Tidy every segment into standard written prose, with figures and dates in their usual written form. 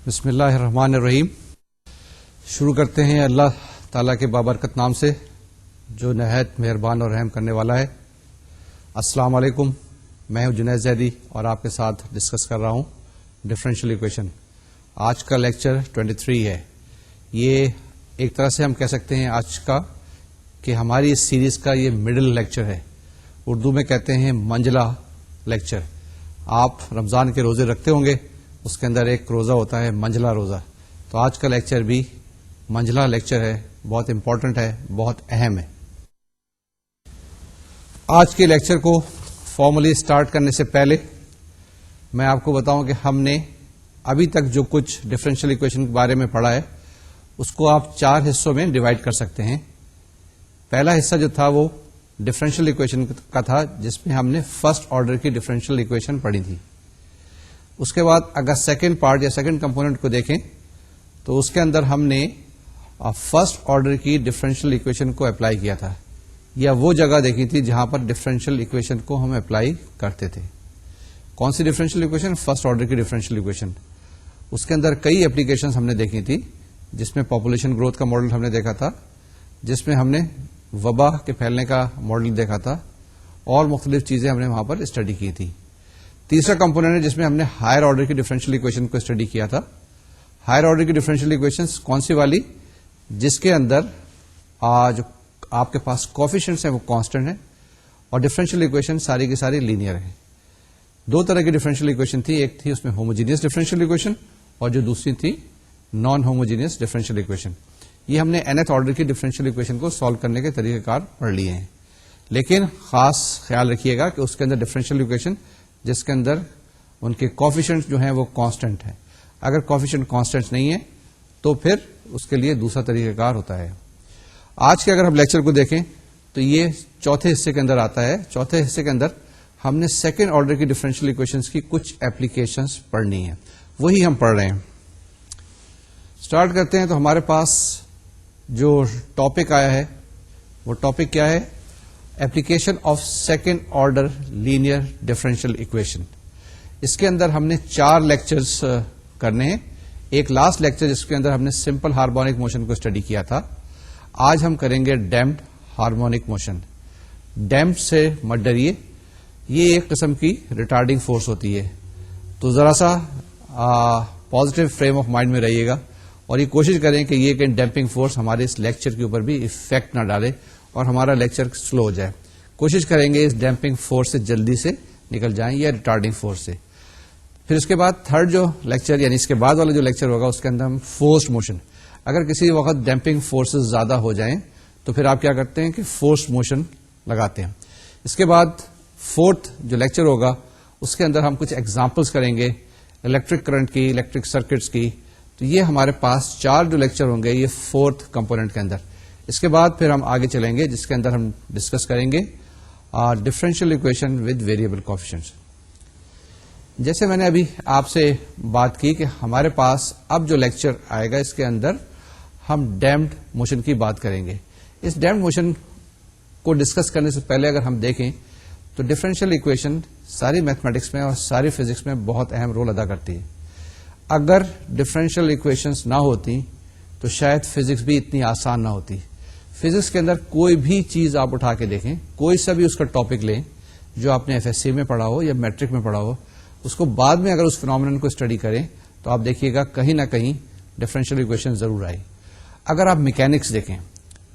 بسم اللہ الرحمن الرحیم. شروع کرتے ہیں اللہ تعالیٰ کے بابرکت نام سے جو نہایت مہربان اور رحم کرنے والا ہے. السلام علیکم. میں ہوں جنید زیدی اور آپ کے ساتھ ڈسکس کر رہا ہوں ڈفرینشیل ایکویشن. آج کا لیکچر 23 ہے. یہ ایک طرح سے ہم کہہ سکتے ہیں آج کا کہ ہماری اس سیریز کا یہ مڈل لیکچر ہے. اردو میں کہتے ہیں منجلا لیکچر. آپ رمضان کے روزے رکھتے ہوں گے, اس کے اندر ایک روزہ ہوتا ہے منجلا روزہ. تو آج کا لیکچر بھی منجلا لیکچر ہے, بہت امپورٹنٹ ہے, بہت اہم ہے. آج کے لیکچر کو فارملی سٹارٹ کرنے سے پہلے میں آپ کو بتاؤں کہ ہم نے ابھی تک جو کچھ ڈفرینشیل ایکویشن کے بارے میں پڑھا ہے اس کو آپ 4 حصوں میں ڈیوائڈ کر سکتے ہیں. پہلا حصہ جو تھا وہ ڈفرینشیل ایکویشن کا تھا, جس میں ہم نے فرسٹ آرڈر کی ڈفرینشیل ایکویشن پڑھی تھی. اس کے بعد اگر سیکنڈ پارٹ یا سیکنڈ کمپوننٹ کو دیکھیں تو اس کے اندر ہم نے فرسٹ آرڈر کی ڈفرینشیل ایکویشن کو اپلائی کیا تھا, یا وہ جگہ دیکھی تھی جہاں پر ڈفرینشیل ایکویشن کو ہم اپلائی کرتے تھے. کون سی ڈفرینشیل ایکویشن؟ فرسٹ آرڈر کی ڈفرینشیل ایکویشن. اس کے اندر کئی اپلیکیشن ہم نے دیکھی تھی, جس میں پاپولیشن گروتھ کا ماڈل ہم نے دیکھا تھا, جس میں ہم نے وبا کے پھیلنے کا ماڈل دیکھا تھا, اور مختلف چیزیں ہم نے وہاں پر اسٹڈی کی تھی. تیسرا کمپوننٹ ہے جس میں ہم نے ہائر آرڈر کی ڈفرینشیل ایکویشن کو اسٹڈی کیا تھا. ہائر آرڈر کی ڈفرینشیل ایکویشن کون سی والی؟ جس کے اندر جو آپ کے پاس کوفیشنٹس ہیں وہ کانسٹنٹ ہیں, اور ڈفرینشیل ایکویشن ساری کی ساری لینئر ہیں. 2 طرح کی ڈفرینشیل ایکویشن تھی, ایک تھی اس میں ہوموجینئس ڈفرینشیل ایکویشن, اور جو دوسری تھی نان ہوموجینئس ڈفرینشیل ایکویشن. یہ ہم نے nth آرڈر کی ڈفرینشیل ایکویشن کو سالو کرنے کے طریقہ کار پڑھ لیے ہیں. لیکن خاص خیال رکھیے گا کہ اس کے اندر ڈفرینشیل ایکویشن جس کے اندر ان کے کوفیشنٹ جو ہیں وہ کانسٹنٹ ہیں. اگر کوفیشنٹ کانسٹنٹ نہیں ہے تو پھر اس کے لیے دوسرا طریقہ کار ہوتا ہے. آج کے اگر ہم لیکچر کو دیکھیں تو یہ چوتھے حصے کے اندر آتا ہے. چوتھے حصے کے اندر ہم نے سیکنڈ آرڈر کی ڈفرینشیل ایکویشنز کی کچھ اپلیکیشنز پڑھنی ہیں, وہی ہم پڑھ رہے ہیں. سٹارٹ کرتے ہیں. تو ہمارے پاس جو ٹاپک آیا ہے وہ ٹاپک کیا ہے؟ Application of second order linear differential equation. اس کے اندر ہم نے 4 لیکچرز کرنے ہیں. ایک لاسٹ لیکچر جس کے اندر ہم نے سمپل ہارمونک موشن کو اسٹڈی کیا تھا. آج ہم کریں گے ڈیمپڈ ہارمونک موشن. ڈیمپڈ سے مت ڈریے, یہ ایک قسم کی ریٹارڈنگ فورس ہوتی ہے. تو ذرا سا پازیٹو فریم آف مائنڈ میں رہیے گا, اور یہ کوشش کریں کہ یہ کہ ڈیمپنگ فورس ہمارے اس لیکچر کے اوپر بھی افیکٹ نہ ڈالے اور ہمارا لیکچر سلو ہو جائے. کوشش کریں گے اس ڈیمپنگ فورس سے جلدی سے نکل جائیں یا ریٹارڈنگ فورس سے. پھر اس کے بعد تھرڈ جو لیکچر یعنی اس کے بعد والا جو لیکچر ہوگا اس کے اندر ہم فورسڈ موشن. اگر کسی وقت ڈیمپنگ فورسز زیادہ ہو جائیں تو پھر آپ کیا کرتے ہیں کہ فورسڈ موشن لگاتے ہیں. اس کے بعد فورتھ جو لیکچر ہوگا اس کے اندر ہم کچھ ایگزامپلس کریں گے الیکٹرک کرنٹ کی, الیکٹرک سرکٹس کی. تو یہ ہمارے پاس 4 جو لیکچر ہوں گے یہ 4تھ کمپوننٹ کے اندر. اس کے بعد پھر ہم آگے چلیں گے جس کے اندر ہم ڈسکس کریں گے differential equation with variable coefficients. جیسے میں نے ابھی آپ سے بات کی کہ ہمارے پاس اب جو لیکچر آئے گا اس کے اندر ہم ڈیمپڈ موشن کی بات کریں گے. اس ڈیمپڈ موشن کو ڈسکس کرنے سے پہلے اگر ہم دیکھیں تو ڈفرینشیل ایکویشن ساری میتھمیٹکس میں اور ساری فزکس میں بہت اہم رول ادا کرتی ہے. اگر ڈفرینشیل ایکویشنز نہ ہوتی تو شاید فزکس بھی اتنی آسان نہ ہوتی. فزکس کے اندر کوئی بھی چیز آپ اٹھا کے دیکھیں, کوئی سا بھی اس کا ٹاپک لیں جو آپ نے ایف ایس سی میں پڑھا ہو یا میٹرک میں پڑھا ہو, اس کو بعد میں اگر اس فینومینن کو اسٹڈی کریں تو آپ دیکھیے گا کہیں نہ کہیں ڈفرینشیل ایکویشن ضرور آئی. اگر آپ میکینکس دیکھیں,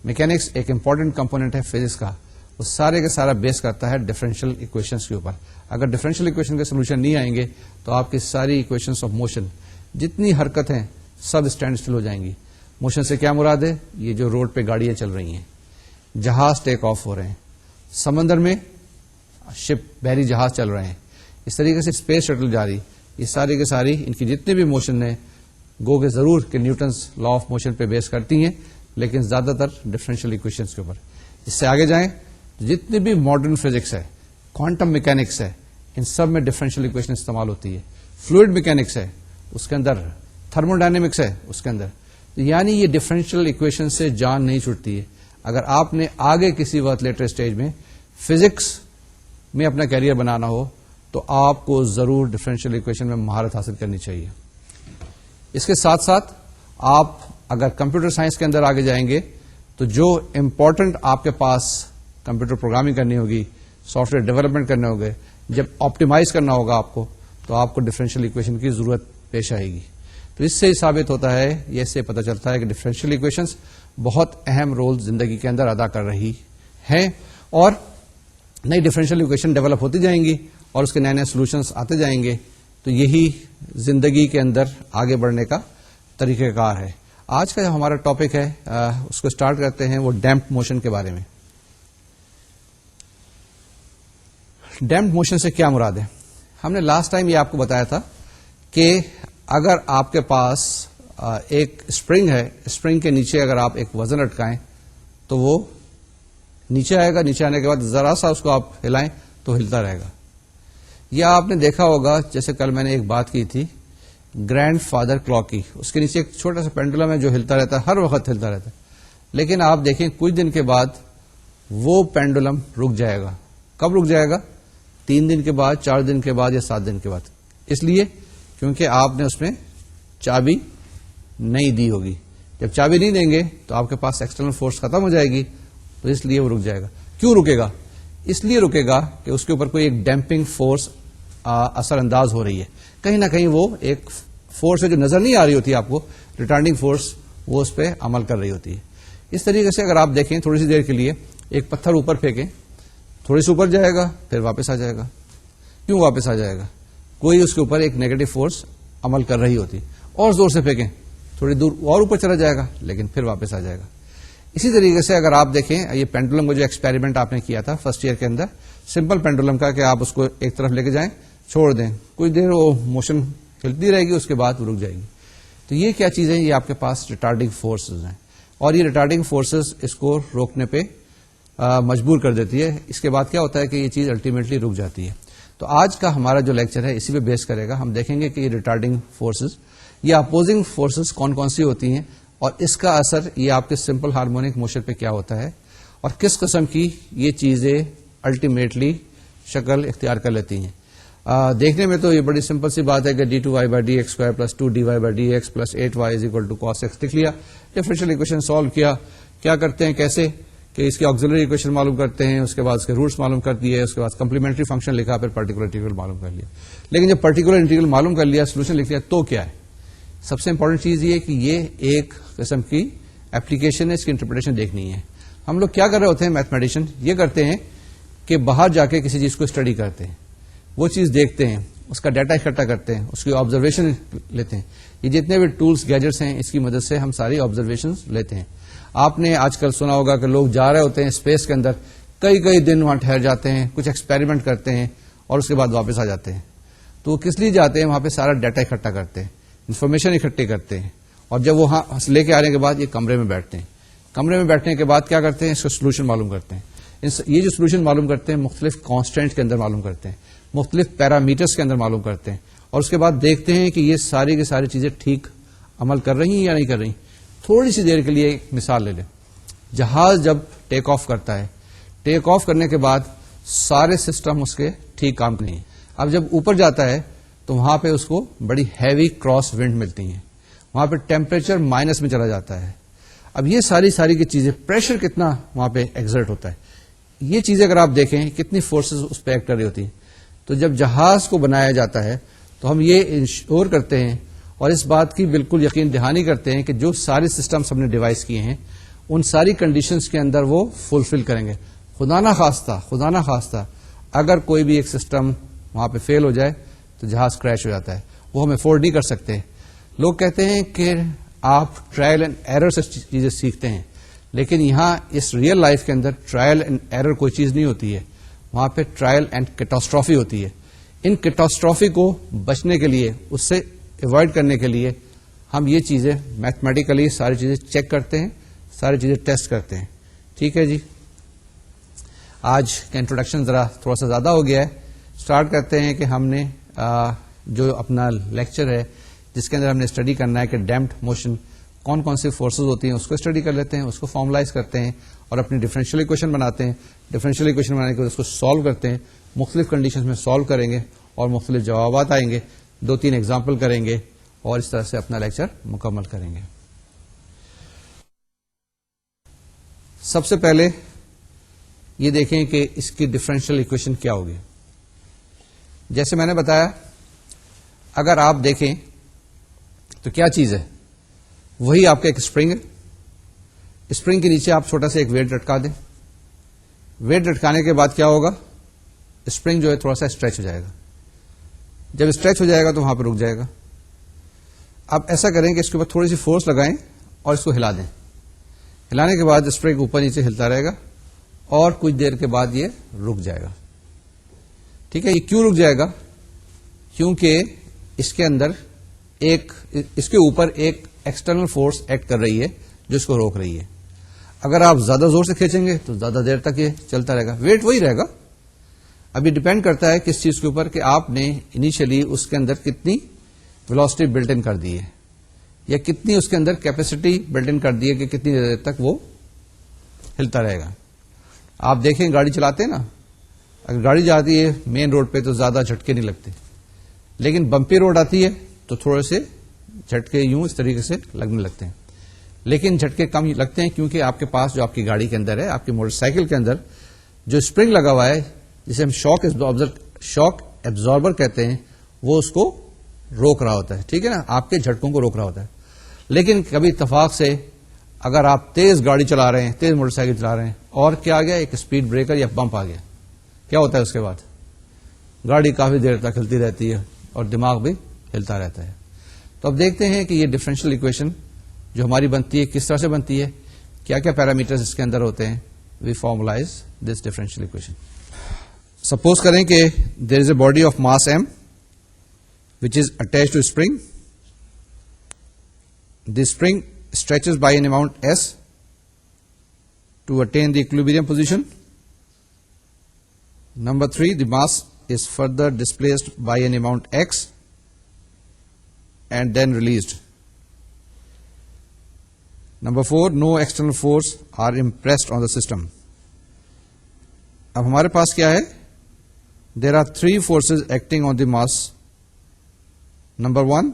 میکینکس ایک امپورٹنٹ کمپوننٹ ہے فزکس کا, وہ سارے کا سارا بیس کرتا ہے ڈفرینشیل ایکویشنز کے اوپر. اگر ڈفرینشیل ایکویشن کے سولوشن نہیں آئیں گے تو آپ کی ساری ایکویشنز آف موشن جتنی حرکت ہیں سب اسٹینڈ اسٹل ہو جائیں گی. موشن سے کیا مراد ہے؟ یہ جو روڈ پہ گاڑیاں چل رہی ہیں, جہاز ٹیک آف ہو رہے ہیں, سمندر میں شپ بحری جہاز چل رہے ہیں, اس طریقے سے اسپیس شٹل جاری, یہ ساری کے ساری ان کی جتنی بھی موشن ہیں گو کہ ضرور کہ نیوٹنس لا آف موشن پہ بیس کرتی ہیں, لیکن زیادہ تر ڈفرینشیل ایکویشنز کے اوپر. اس سے آگے جائیں جتنی بھی ماڈرن فزکس ہے, کوانٹم میکینکس ہے, ان سب میں ڈفرینشیل ایکویشن استعمال ہوتی ہے. فلوئڈ میکینکس ہے, اس کے اندر تھرمو ڈائنمکس ہے, اس کے اندر. یعنی یہ ڈفرینشیل ایکویشن سے جان نہیں چھوٹتی ہے. اگر آپ نے آگے کسی وقت لیٹر اسٹیج میں فزکس میں اپنا کیریئر بنانا ہو تو آپ کو ضرور ڈفرینشیل ایکویشن میں مہارت حاصل کرنی چاہیے. اس کے ساتھ ساتھ آپ اگر کمپیوٹر سائنس کے اندر آگے جائیں گے تو جو امپورٹنٹ آپ کے پاس کمپیوٹر پروگرامنگ کرنی ہوگی، سافٹ ویئر ڈیولپمنٹ کرنے ہوگے، جب آپٹیمائز کرنا ہوگا آپ کو، تو آپ کو ڈفرینشیل ایکویشن کی ضرورت پیش آئے گی. تو اس سے ہی ثابت ہوتا ہے، یہ اس سے پتہ چلتا ہے کہ ڈفرینشیل ایکویشنز بہت اہم رول زندگی کے اندر ادا کر رہی ہیں، اور نئی ڈفرینشیل ایکویشن ڈیولپ ہوتی جائیں گی اور اس کے نئے نئے سولوشنس آتے جائیں گے. تو یہی زندگی کے اندر آگے بڑھنے کا طریقہ کار ہے. آج کا جو ہمارا ٹاپک ہے اس کو اسٹارٹ کرتے ہیں وہ ڈیمپڈ موشن کے بارے میں. ڈیمپڈ موشن سے کیا مراد ہے؟ ہم نے لاسٹ ٹائم یہ آپ کو بتایا تھا کہ اگر آپ کے پاس ایک اسپرنگ ہے، اسپرنگ کے نیچے اگر آپ ایک وزن لٹکائیں تو وہ نیچے آئے گا، نیچے آنے کے بعد ذرا سا اس کو آپ ہلائیں تو ہلتا رہے گا. یا آپ نے دیکھا ہوگا، جیسے کل میں نے ایک بات کی تھی گرینڈ فادر کلاک کی، اس کے نیچے ایک چھوٹا سا پینڈولم ہے جو ہلتا رہتا ہے، ہر وقت ہلتا رہتا ہے. لیکن آپ دیکھیں کچھ دن کے بعد وہ پینڈولم رک جائے گا. کب رک جائے گا؟ 3 دن کے بعد، 4 دن کے بعد یا 7 دن کے بعد. اس لیے کیونکہ آپ نے اس میں چابی نہیں دی ہوگی. جب چابی نہیں دیں گے تو آپ کے پاس ایکسٹرنل فورس ختم ہو جائے گی، تو اس لیے وہ رک جائے گا. کیوں رکے گا؟ اس لیے رکے گا کہ اس کے اوپر کوئی ایک ڈیمپنگ فورس اثر انداز ہو رہی ہے. کہیں نہ کہیں وہ ایک فورس ہے جو نظر نہیں آ رہی ہوتی آپ کو، ریٹارڈنگ فورس، وہ اس پہ عمل کر رہی ہوتی ہے. اس طریقے سے اگر آپ دیکھیں تھوڑی سی دیر کے لیے ایک پتھر اوپر پھینکیں، تھوڑی سی اوپر جائے گا پھر واپس آ جائے گا. کیوں واپس آ جائے گا؟ کوئی اس کے اوپر ایک نیگیٹو فورس عمل کر رہی ہوتی. اور زور سے پھینکیں، تھوڑی دور اور اوپر چلا جائے گا لیکن پھر واپس آ جائے گا. اسی طریقے سے اگر آپ دیکھیں یہ پینڈولم کا جو ایکسپیریمنٹ آپ نے کیا تھا فرسٹ ایئر کے اندر، سمپل پینڈولم کا کہ آپ اس کو ایک طرف لے کے جائیں، چھوڑ دیں، کچھ دیر وہ موشن ہلتی رہے گی، اس کے بعد وہ رک جائے گی. تو یہ کیا چیزیں؟ یہ آپ کے پاس ریٹارڈنگ فورسز ہیں، اور یہ ریٹارڈنگ فورسز اس کو روکنے پہ مجبور کر دیتی ہے. اس کے بعد کیا ہوتا ہے کہ یہ چیز الٹیمیٹلی رک جاتی ہے. تو آج کا ہمارا جو لیکچر ہے اسی پہ بیس کرے گا. ہم دیکھیں گے کہ یہ ریٹارڈنگ فورسز یا اپوزنگ فورسز کون کون سی ہوتی ہیں، اور اس کا اثر یہ آپ کے سمپل ہارمونک موشن پہ کیا ہوتا ہے، اور کس قسم کی یہ چیزیں الٹیمیٹلی شکل اختیار کر لیتی ہیں. دیکھنے میں تو یہ بڑی سمپل سی بات ہے کہ d2y/dx² + 2dy/dx + 8y = cos x لکھ لیا، ڈفرینشیل ایکویشن سالو کیا. کیا کرتے ہیں کیسے کہ اس کی آکسیلری ایکویشن معلوم کرتے ہیں، اس کے بعد اس کے روٹس معلوم کر دیے، اس کے بعد کمپلیمنٹری فنکشن لکھا، پھر پرٹیکولر انٹیگرل معلوم کر لیا. لیکن جب پرٹیکولر انٹیگرل معلوم کر لیا، سولوشن لکھ لیا، تو کیا ہے؟ سب سے امپورٹنٹ چیز یہ کہ یہ ایک قسم کی اپلیکیشن ہے، اس کی انٹرپریٹیشن دیکھنی ہے. ہم لوگ کیا کر رہے ہوتے ہیں میتھمیٹیشین؟ یہ کرتے ہیں کہ باہر جا کے کسی چیز کو اسٹڈی کرتے ہیں، وہ چیز دیکھتے ہیں، اس کا ڈیٹا اکٹھا کرتے ہیں، اس کی آبزرویشن لیتے ہیں. یہ جتنے بھی ٹولس گیجٹس ہیں اس کی مدد سے ہم ساری آبزرویشن لیتے ہیں. آپ نے آج کل سنا ہوگا کہ لوگ جا رہے ہوتے ہیں اسپیس کے اندر، کئی دن وہاں ٹھہر جاتے ہیں، کچھ ایکسپیریمنٹ کرتے ہیں اور اس کے بعد واپس آ جاتے ہیں. تو وہ کس لیے جاتے ہیں؟ وہاں پہ سارا ڈیٹا اکٹھا کرتے ہیں، انفارمیشن اکٹھی کرتے ہیں، اور جب وہاں لے کے آنے کے بعد یہ کمرے میں بیٹھتے ہیں. کمرے میں بیٹھنے کے بعد کیا کرتے ہیں؟ اس کا سولوشن معلوم کرتے ہیں. یہ جو سولوشن معلوم کرتے ہیں مختلف کانسٹینٹ کے اندر معلوم کرتے ہیں، مختلف پیرامیٹرز کے اندر معلوم کرتے ہیں، اور اس کے بعد دیکھتے ہیں کہ یہ ساری کی ساری چیزیں ٹھیک عمل کر رہی ہیں یا نہیں کر رہی. تھوڑی سی دیر کے لیے ایک مثال لے لیں. جہاز جب ٹیک آف کرتا ہے، ٹیک آف کرنے کے بعد سارے سسٹم اس کے ٹھیک کام نہیں ہیں. اب جب اوپر جاتا ہے تو وہاں پہ اس کو بڑی ہیوی کراس ونڈ ملتی ہیں، وہاں پہ ٹیمپریچر مائنس میں چلا جاتا ہے. اب یہ ساری کی چیزیں، پریشر کتنا وہاں پہ ایگزرٹ ہوتا ہے، یہ چیزیں اگر آپ دیکھیں کتنی فورسز اس پہ ایکٹ کر رہی ہوتی ہیں. تو جب جہاز کو بنایا جاتا ہے تو ہم یہ انشور کرتے ہیں اور اس بات کی بالکل یقین دہانی کرتے ہیں کہ جو سارے سسٹمز ہم نے ڈیوائز کیے ہیں ان ساری کنڈیشنز کے اندر وہ فلفل کریں گے. خدا نہ خواستہ اگر کوئی بھی ایک سسٹم وہاں پہ فیل ہو جائے تو جہاز کریش ہو جاتا ہے، وہ ہم افورڈ نہیں کر سکتے. لوگ کہتے ہیں کہ آپ ٹرائل اینڈ ایرر سے چیزیں سیکھتے ہیں، لیکن یہاں اس ریئل لائف کے اندر ٹرائل اینڈ ایرر کوئی چیز نہیں ہوتی ہے، وہاں پہ ٹرائل اینڈ کیٹاسٹرافی ہوتی ہے. ان کیٹاسٹرافی کو بچنے کے لیے، اس سے ایوائڈ کرنے کے لیے ہم یہ چیزیں میتھمیٹیکلی ساری چیزیں چیک کرتے ہیں، ساری چیزیں ٹیسٹ کرتے ہیں. ٹھیک ہے جی، آج کا انٹروڈکشن ذرا تھوڑا سا زیادہ ہو گیا ہے. اسٹارٹ کرتے ہیں کہ ہم نے جو اپنا لیکچر ہے جس کے اندر ہم نے اسٹڈی کرنا ہے کہ ڈیمپڈ موشن کون کون سی فورسز ہوتی ہیں، اس کو اسٹڈی کر لیتے ہیں، اس کو فارملائز کرتے ہیں اور اپنی ڈفرینشیل ایکویشن بناتے ہیں. ڈفرینشیل ایکویشن بنانے کے بعد اس کو سالو کرتے ہیں، مختلف کنڈیشنز میں سالو کریں گے اور مختلف جوابات آئیں گے. 2-3 ایگزامپل کریں گے اور اس طرح سے اپنا لیکچر مکمل کریں گے. سب سے پہلے یہ دیکھیں کہ اس کی ڈفرینشیل ایکویشن کیا ہوگی. جیسے میں نے بتایا, اگر آپ دیکھیں تو کیا چیز ہے, وہی آپ کا ایک اسپرنگ ہے. اسپرنگ کے نیچے آپ چھوٹا سا ایک ویٹ لٹکا دیں. ویٹ لٹکانے کے بعد کیا ہوگا, اسپرنگ جو ہے تھوڑا سا اسٹریچ ہو جائے گا. جب اسٹریچ ہو جائے گا تو وہاں پہ رک جائے گا. آپ ایسا کریں کہ اس کے اوپر تھوڑی سی فورس لگائیں اور اس کو ہلا دیں. ہلانے کے بعد اسپرنگ اوپر نیچے ہلتا رہے گا اور کچھ دیر کے بعد یہ رک جائے گا. ٹھیک ہے, یہ کیوں رک جائے گا؟ کیونکہ اس کے اندر اس کے اوپر ایک ایکسٹرنل فورس ایکٹ کر رہی ہے جو اس کو روک رہی ہے. اگر آپ زیادہ زور سے کھینچیں گے تو زیادہ دیر تک یہ چلتا رہے گا, ویٹ وہی رہے گا. ابھی ڈپینڈ کرتا ہے کس چیز کے اوپر کہ آپ نے انیشلی اس کے اندر کتنی ویلوسٹی بلٹ ان کر دی ہے, یا کتنی اس کے اندر کیپیسٹی بلٹ ان کر دی ہے کہ کتنی دیر تک وہ ہلتا رہے گا. آپ دیکھیں گاڑی چلاتے ہیں نا, اگر گاڑی جاتی ہے مین روڈ پہ تو زیادہ جھٹکے نہیں لگتے, لیکن بمپی روڈ آتی ہے تو تھوڑے سے جھٹکے یوں اس طریقے سے لگنے لگتے ہیں. لیکن جھٹکے کم لگتے ہیں کیونکہ آپ کے پاس جو آپ کی گاڑی کے اندر ہے, آپ کی موٹر سائیکل کے اندر جو اسپرنگ لگا ہوا ہے, جسے ہم شاک ایبزاربر کہتے ہیں, وہ اس کو روک رہا ہوتا ہے. ٹھیک ہے نا, آپ کے جھٹکوں کو روک رہا ہوتا ہے. لیکن کبھی اتفاق سے اگر آپ تیز گاڑی چلا رہے ہیں, تیز موٹر سائیکل چلا رہے ہیں, اور کیا آ گیا, ایک اسپیڈ بریکر یا بمپ آ گیا, کیا ہوتا ہے اس کے بعد؟ گاڑی کافی دیر تک ہلتی رہتی ہے اور دماغ بھی ہلتا رہتا ہے. تو اب دیکھتے ہیں کہ یہ ڈفرینشیل ایکویشن جو ہماری بنتی ہے کس طرح سے بنتی ہے, کیا کیا پیرامیٹرز اس کے اندر ہوتے ہیں. We formalise this differential equation. Suppose کریں کہ there is a body of mass M which is attached to spring. The spring stretches by an amount S to attain the equilibrium position. Number 3, the mass is further displaced by an amount X and then released. Number 4, no external force are impressed on the system. اب ہمارے پاس کیا ہے, there are 3 forces acting on the mass. Number 1,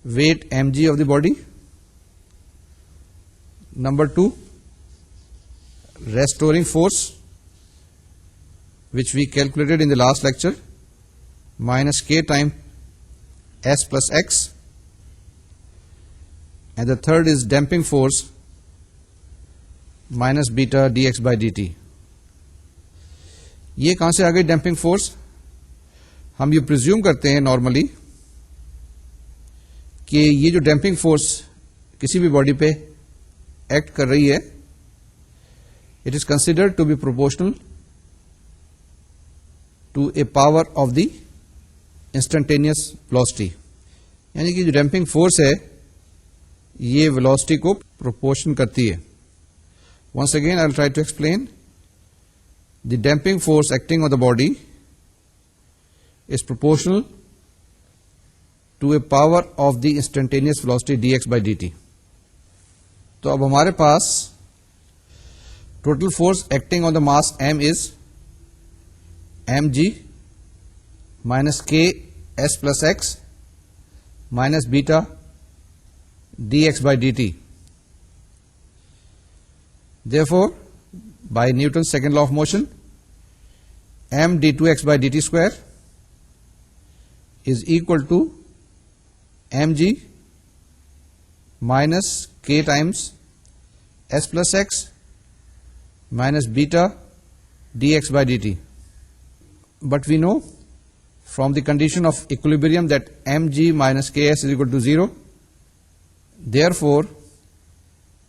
weight mg of the body. Number 2, restoring force, which we calculated in the last lecture, minus k times s plus x. And the third is damping force, minus beta dx by dt. یہ کہاں سے آ گئی damping force? ہم یہ presume کرتے ہیں normally کہ یہ جو ڈیمپنگ فورس کسی بھی باڈی پہ ایکٹ کر رہی ہے, it is considered to be proportional to a power of the instantaneous velocity. یعنی کہ جو ڈیمپنگ فورس ہے یہ ویلوسٹی کو پروپورشن کرتی ہے. Once again I will try to explain. The damping force acting on the body is proportional to a power of the instantaneous velocity dx by dt. تو اب ہمارے پاس total force acting on the mass m is mg minus k s plus x minus beta dx by dt. Therefore, by Newton's second law of motion, m d2x by dt square is equal to mg minus k times s plus x minus beta dx by dt. But we know from the condition of equilibrium that mg minus ks is equal to 0. Therefore,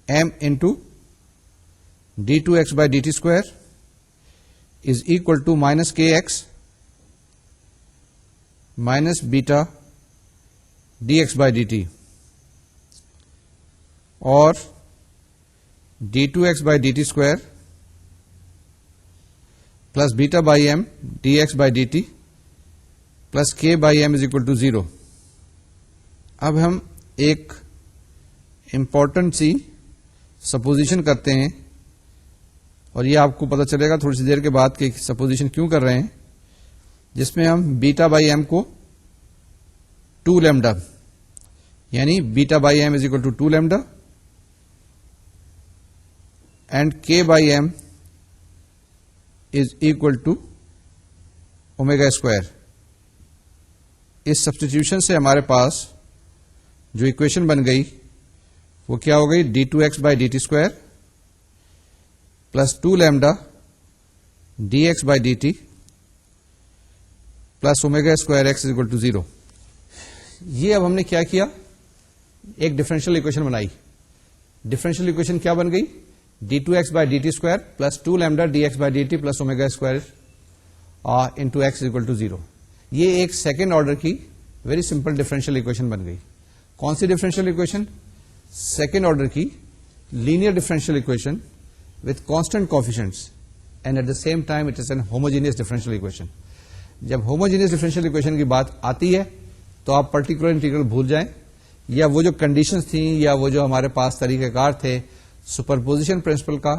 m into d2x by dt square is equal to minus kx minus beta dx by dt, or d2x by dt square plus beta by m dx by dt plus k by m is equal to 0. اب ہم ایک important سی supposition کرتے ہیں, اور یہ آپ کو پتا چلے گا تھوڑی سی دیر کے بعد کہ سپوزیشن کیوں کر رہے ہیں, جس میں ہم بیٹا بائی ایم کو 2 lambda, یعنی beta by M is equal to 2 lambda and k by M is equal to omega square. اس سبسٹیٹیوشن سے ہمارے پاس جو اکویشن بن گئی وہ کیا ہو گئی, d2x by D T square plus 2 lambda dx by D T plus omega square X is equal to 0. یہ اب ہم نے کیا کیا, ایک ڈفرینشیل اکویشن بنائی. ڈفرینشیل اکویشن کیا بن گئی, d2x by D T square plus 2 lambda dx by D T plus omega square into X is equal to 0. یہ ایک سیکنڈ آرڈر کی ویری سمپل ڈفرینشیل اکویشن بن گئی. کون سی ڈفرینشیل اکویشن؟ سیکنڈ آرڈر کی linear differential equation with constant coefficients and at the same time it is an homogeneous differential equation. جب homogeneous differential equation کی بات آتی ہے تو آپ particular integral بھول جائیں, یا وہ جو conditions تھیں یا وہ جو ہمارے پاس طریقہ کار تھے superposition principle کا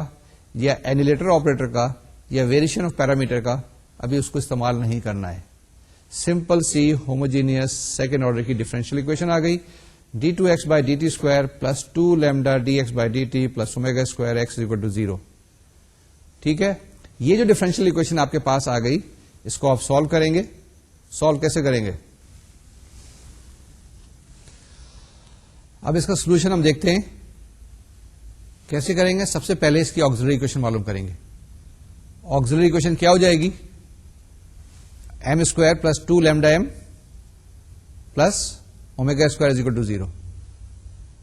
یا annihilator operator کا یا variation of parameter کا, ابھی اس کو استعمال نہیں کرنا ہے. سمپل سی homogeneous second order کی differential equation آ گئی, d2x by dt square plus 2 lambda dx by dt plus omega square x is equal to 0. ٹھیک ہے, یہ جو ڈفرینشیل اکویشن آپ کے پاس آ گئی اس کو آپ سالو کریں گے. سالو کیسے کریں گے؟ اب اس کا سولوشن ہم دیکھتے ہیں کیسے کریں گے. سب سے پہلے اس کی آکسیلری اکویشن معلوم کریں گے. آکسیلری اکویشن کیا ہو جائے گی, m square plus 2 lambda m plus omega square is equal to 0.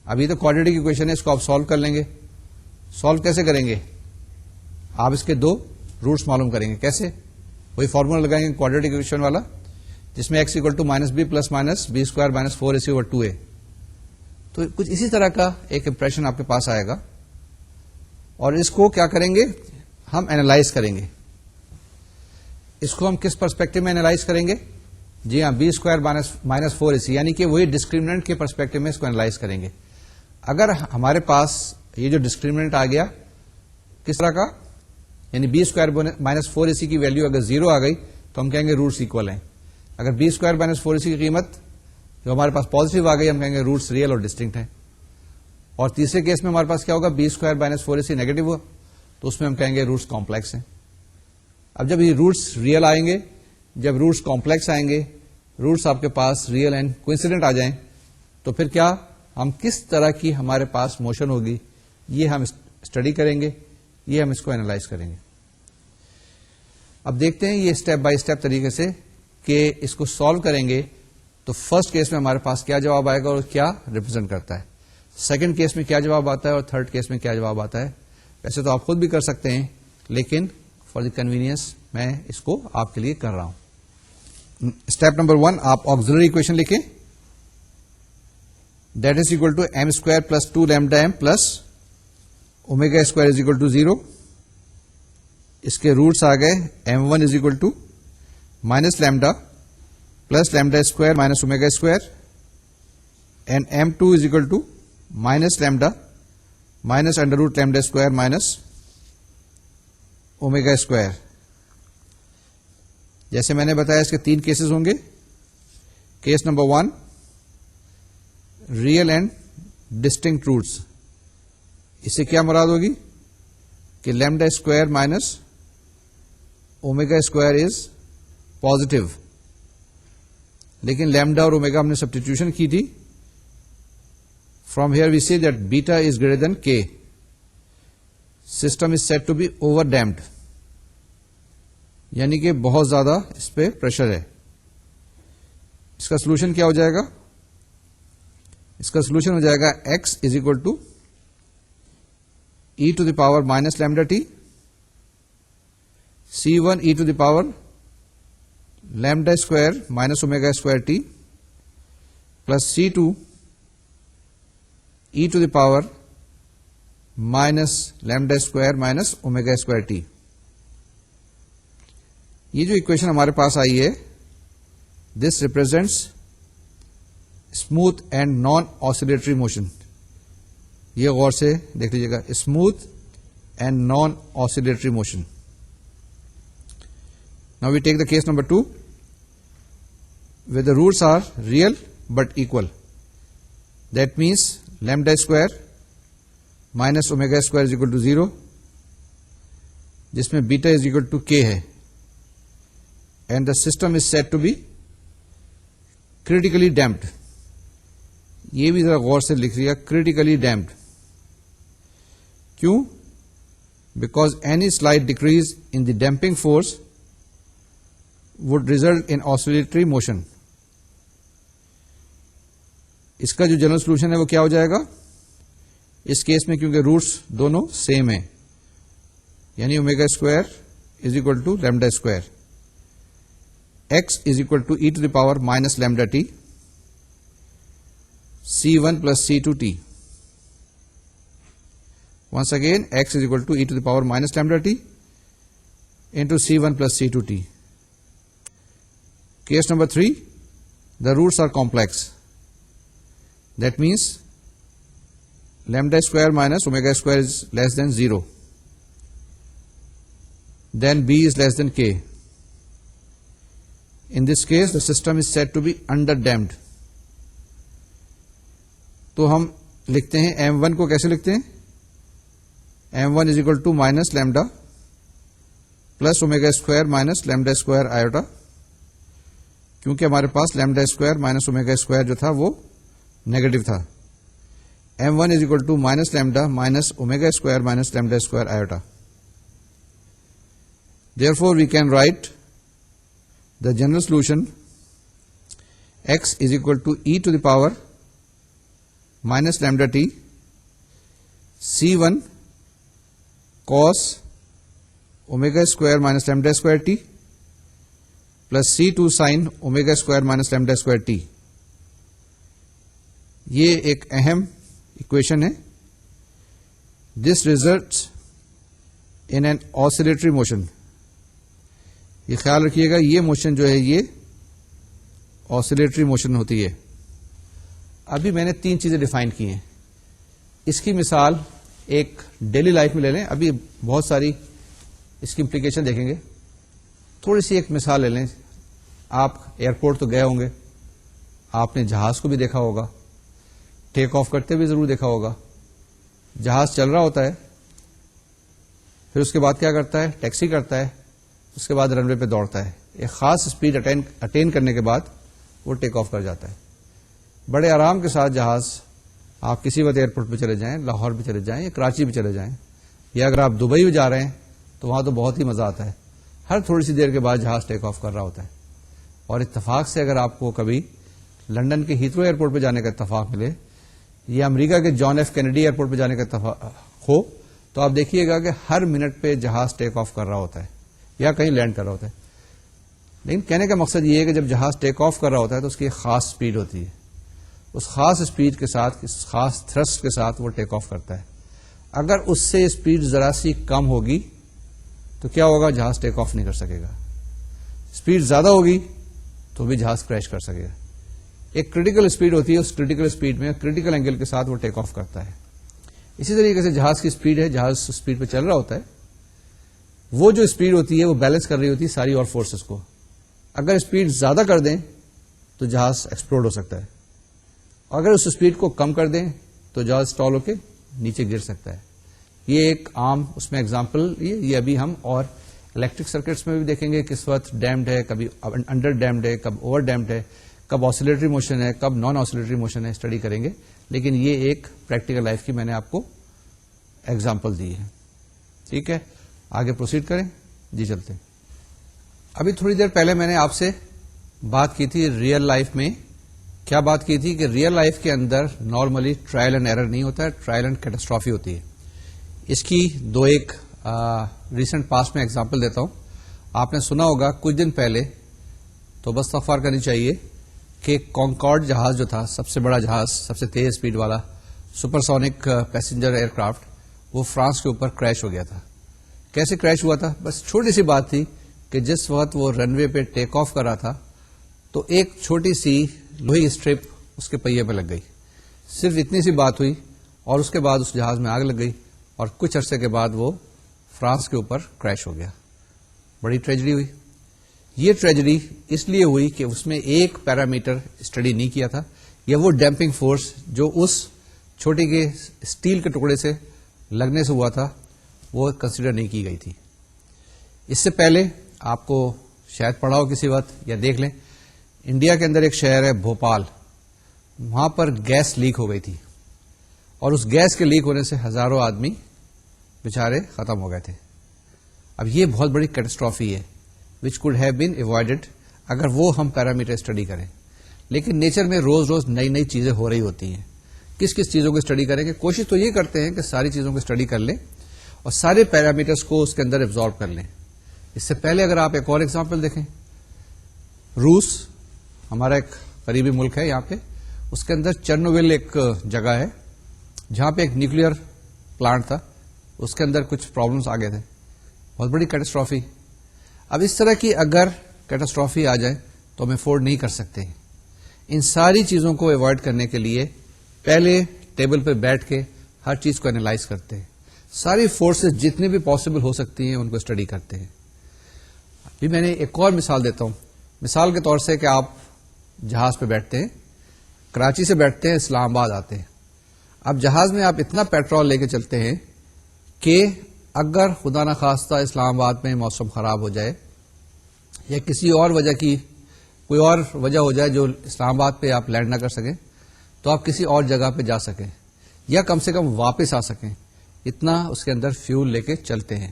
ابھی تو کوڈریٹک اکویشن ہے, اس کو آپ سالو کر لیں گے. سالو کیسے کریں گے؟ آپ اس کے دو روٹس معلوم کریں گے. کیسے؟ وہی فارمولا لگائیں گے کوڈریٹک اکویشن والا, جس میں x equal to minus B plus minus B square minus 4ac over 2a. تو کچھ اسی طرح کا ایک امپریشن آپ کے پاس آئے گا, اور اس کو کیا کریں گے ہم اینالائز کریں گے. اس کو ہم کس پرسپیکٹو میں اینالائز کریں گے؟ جی ہاں, بی اسکوائر مائنس 4ac, یعنی کہ وہی ڈسکریمنٹ کے پرسپیکٹو میں اس کو اینالائز کریں گے. اگر ہمارے پاس یہ جو ڈسکریمنٹ آ گیا کس طرح کا, یعنی بی اسکوائر مائنس 4ac کی ویلو اگر 0 آ گئی تو ہم کہیں گے روٹس اکول ہیں. اگر بی اسکوائر مائنس 4ac کی قیمت جو ہمارے پاس پازیٹو آ گئی ہم کہیں گے روٹس ریئل اور ڈسٹنکٹ ہیں. اور تیسرے کیس میں ہمارے پاس کیا ہوگا, be square minus 4ac negative ہوا تو اس میں ہم کہیں گے روٹس کمپلیکس ہیں. اب جب یہ روٹس ریئل آئیں گے, جب روٹس کمپلیکس آئیں گے, روٹس آپ کے پاس ریئل اینڈ کوئنسیڈنٹ آ جائیں, تو پھر کیا ہم کس طرح کی ہمارے پاس موشن ہوگی یہ ہم اسٹڈی کریں گے, یہ ہم اس کو اینالائز کریں گے. اب دیکھتے ہیں یہ اسٹیپ بائی اسٹیپ طریقے سے کہ اس کو سالو کریں گے تو فرسٹ کیس میں ہمارے پاس کیا جواب آئے گا اور کیا ریپرزینٹ کرتا ہے, سیکنڈ کیس میں کیا جواب آتا ہے اور تھرڈ کیس میں کیا جواب آتا ہے. ویسے تو آپ خود بھی کر سکتے ہیں, لیکن فار دی کنوینئنس میں اس کو آپ کے لیے کر رہا ہوں. اسٹیپ نمبر 1, آپ آکسیلری اکویشن لکھیں, that is equal to M square plus 2 lambda m plus omega square is equal to 0. اس کے روٹس آ گئے m1 از equal to minus lambda plus lambda square minus omega square and m2 is equal to minus lambda minus under root lambda square minus omega square. جیسے میں نے بتایا اس کے 3 کیسز ہوں گے. Case number 1, real and distinct roots. اس سے کیا مراد ہوگی کہ lambda square minus omega square is positive, لیکن لیمڈا اور اومیگا ہم نے سبسٹیٹیوشن کی تھی. From here we see that beta is greater than K. System is said to be over damped, یعنی کہ بہت زیادہ اس پہ پریشر ہے. اس کا سولوشن کیا ہو جائے گا؟ اس کا سولوشن ہو جائے گا x is equal to E to the power minus lambda T c1 e to the power lambda square minus omega square T plus c2 e to the power minus lambda square minus omega square t. یہ جو equation ہمارے پاس آئی ہے, this represents smooth and non oscillatory motion. یہ غور سے دیکھ لیجیے گا, smooth and non oscillatory motion. Now we take the case number 2 where the roots are real but equal. That means lambda square minus omega square is equal to 0, جس میں بیٹا is equal to k ہے, and the system is said to be critically damped. یہ بھی ذرا غور سے لکھ لیا, critically damped. کیوں؟ Because any slight decrease in the damping force would result in oscillatory motion. اس کا جو جنرل سولوشن ہے وہ کیا ہو جائے گا اس کیس میں, کیونکہ روٹس دونوں سیم ہیں, یعنی omega square is equal to lambda square, X is equal to E to the power minus lambda T, C1 plus C2t. Once again, x is equal to e to the power minus lambda t into C1 plus C2t. Case number 3, the roots are complex. That means lambda square minus omega square is less than 0. Then b is less than k. In this case, the system is said to be underdamped. تو ہم لکھتے ہیں m1 کو کیسے لکھتے ہیں, m1 is equal to minus lambda plus omega square minus lambda square iota, کیونکہ ہمارے پاس lambda square minus omega square جو تھا وہ نیگیٹو تھا. m1 is equal to minus lambda minus omega square minus lambda square iota. Therefore, we can write the general solution x is equal to e to the power minus lambda t C1 cos omega square minus lambda square t plus C2 sin omega square minus lambda square t. یہ ایک اہم equation ہے. This results in an oscillatory motion. یہ خیال رکھیے گا, یہ motion جو ہے یہ oscillatory motion ہوتی ہے. ابھی میں نے 3 چیزیں ڈیفائن کی ہیں. اس کی مثال ایک ڈیلی لائف میں لے لیں, ابھی بہت ساری اس کی امپلیکیشن دیکھیں گے. تھوڑی سی ایک مثال لے لیں. آپ ایئرپورٹ تو گئے ہوں گے, آپ نے جہاز کو بھی دیکھا ہوگا, ٹیک آف کرتے بھی ضرور دیکھا ہوگا. جہاز چل رہا ہوتا ہے, پھر اس کے بعد کیا کرتا ہے, ٹیکسی کرتا ہے, اس کے بعد رن وے پہ دوڑتا ہے. ایک خاص اسپیڈ اٹین کرنے کے بعد وہ ٹیک آف کر جاتا ہے. بڑے آرام کے ساتھ جہاز, آپ کسی وقت ایئرپورٹ پہ چلے جائیں, لاہور بھی چلے جائیں یا کراچی بھی چلے جائیں, یا اگر آپ دبئی بھی جا رہے ہیں تو وہاں تو بہت ہی مزہ آتا ہے. ہر تھوڑی سی دیر کے بعد جہاز ٹیک آف کر رہا ہوتا ہے. اور اتفاق سے اگر آپ کو کبھی لندن کے ہیتھرو ایئرپورٹ پہ جانے کا اتفاق ملے یا امریکہ کے جان ایف کینیڈی ایئرپورٹ پہ جانے کا اتفاق ہو, تو آپ دیکھیے گا کہ ہر منٹ پہ جہاز ٹیک آف کر رہا ہوتا ہے یا کہیں لینڈ کر رہا ہوتا ہے. لیکن کہنے کا مقصد یہ ہے کہ جب جہاز ٹیک آف کر رہا ہوتا ہے تو اس کی ایک خاص اسپیڈ ہوتی ہے. اس خاص اسپیڈ کے ساتھ, اس خاص تھرسٹ کے ساتھ وہ ٹیک آف کرتا ہے. اگر اس سے اسپیڈ ذرا سی کم ہوگی تو کیا ہوگا, جہاز ٹیک آف نہیں کر سکے گا. اسپیڈ زیادہ ہوگی تو بھی جہاز کریش کر سکے گا. ایک کریٹیکل اسپیڈ ہوتی ہے, اس کریٹیکل اسپیڈ میں کریٹیکل اینگل کے ساتھ وہ ٹیک آف کرتا ہے. اسی طریقے سے جہاز کی اسپیڈ ہے, جہاز اسپیڈ پہ چل رہا ہوتا ہے, وہ جو اسپیڈ ہوتی ہے وہ بیلنس کر رہی ہوتی ہے ساری اور فورسز کو. اگر اسپیڈ زیادہ کر دیں تو جہاز ایکسپلوڈ ہو سکتا ہے, اگر اس اسپیڈ کو کم کر دیں تو جہاز اسٹال ہو کے نیچے گر سکتا ہے. یہ ایک عام اس میں ایگزامپل, یہ ابھی ہم اور الیکٹرک سرکٹس میں بھی دیکھیں گے کس وقت ڈیمڈ ہے, کبھی انڈر ڈیمڈ ہے, کب اوور ڈیمڈ ہے, کب آسیلیٹری موشن ہے, کب نان آسیلیٹری موشن ہے, اسٹڈی کریں گے. لیکن یہ ایک پریکٹیکل لائف کی میں نے آپ کو ایگزامپل دی ہے. ٹھیک ہے, آگے پروسیڈ کریں. جی چلتے ہیں. ابھی تھوڑی دیر پہلے میں نے آپ سے بات کی تھی ریئل لائف میں. کیا بات کی تھی کہ ریئل لائف کے اندر نارملی ٹرائل اینڈ ایرر نہیں ہوتا ہے, ٹرائل اینڈ کیٹاسٹرافی ہوتی ہے. اس کی دو ایک ریسنٹ پاسٹ میں ایگزامپل دیتا ہوں. آپ نے سنا ہوگا کچھ دن پہلے, تو بس استغفار کرنی چاہیے, کہ کانکارڈ جہاز جو تھا, سب سے بڑا جہاز, سب سے تیز اسپیڈ والا supersonic passenger aircraft, وہ فرانس کے اوپر کریش ہو گیا تھا. کیسے کریش ہوا تھا؟ بس چھوٹی سی بات تھی کہ جس وقت وہ رن وے پہ ٹیک آف کر رہا تھا تو ایک چھوٹی سی لوہی اسٹرپ اس کے پہیے پہ لگ گئی. صرف اتنی سی بات ہوئی اور اس کے بعد اس جہاز میں آگ لگ گئی اور کچھ عرصے کے بعد وہ فرانس کے اوپر کریش ہو گیا. بڑی ٹریجڈی ہوئی. یہ ٹریجڈی اس لیے ہوئی کہ اس میں ایک پیرامیٹر اسٹڈی نہیں کیا تھا, یا وہ ڈیمپنگ فورس جو اس چھوٹے کے اسٹیل کے ٹکڑے سے لگنے سے ہوا تھا وہ کنسیڈر نہیں کی گئی تھی. اس سے پہلے آپ کو شاید پڑھا ہو کسی وقت یا دیکھ لیں, انڈیا کے اندر ایک شہر ہے بھوپال, وہاں پر گیس لیک ہو گئی تھی اور اس گیس کے لیک ہونے سے ہزاروں آدمی بیچارے ختم ہو گئے تھے. اب یہ بہت بڑی کیٹاسٹرافی ہے وچ کوڈ ہیو بین ایوائڈڈ اگر وہ ہم پیرامیٹر اسٹڈی کریں. لیکن نیچر میں روز روز نئی نئی چیزیں ہو رہی ہوتی ہیں. کس کس چیزوں کو اسٹڈی کریں گے؟ کوشش تو یہ کرتے ہیں کہ ساری چیزوں کو اسٹڈی کر لیں اور سارے پیرامیٹرز کو اس کے اندر ایبزارب کر لیں. اس سے پہلے اگر آپ ایک اور ایگزامپل دیکھیں, روس ہمارا ایک قریبی ملک ہے, یہاں پہ اس کے اندر چرنوبل ایک جگہ ہے جہاں پہ ایک نیوکلیر پلانٹ تھا, اس کے اندر کچھ پرابلمس آ گئے تھے, بہت بڑی کیٹاسٹرافی. اب اس طرح کی اگر کیٹاسٹرافی آ جائے تو ہم افورڈ نہیں کر سکتے. ان ساری چیزوں کو ایوائڈ کرنے کے لیے پہلے ٹیبل پہ بیٹھ کے ہر چیز کو اینالائز کرتے ہیں, ساری فورسز جتنی بھی پاسبل ہو سکتی ہیں ان کو اسٹڈی کرتے ہیں. ابھی میں نے ایک اور مثال دیتا ہوں. مثال کے طور سے کہ آپ جہاز پہ بیٹھتے ہیں, کراچی سے بیٹھتے ہیں, اسلام آباد آتے ہیں. اب جہاز میں آپ اتنا پیٹرول لے کے چلتے ہیں کہ اگر خدا نخواستہ اسلام آباد میں موسم خراب ہو جائے یا کسی اور وجہ کی کوئی اور وجہ ہو جائے جو اسلام آباد پہ آپ لینڈ نہ کر سکیں, تو آپ کسی اور جگہ پہ جا سکیں یا کم سے کم واپس آ سکیں, اتنا اس کے اندر فیول لے کے چلتے ہیں.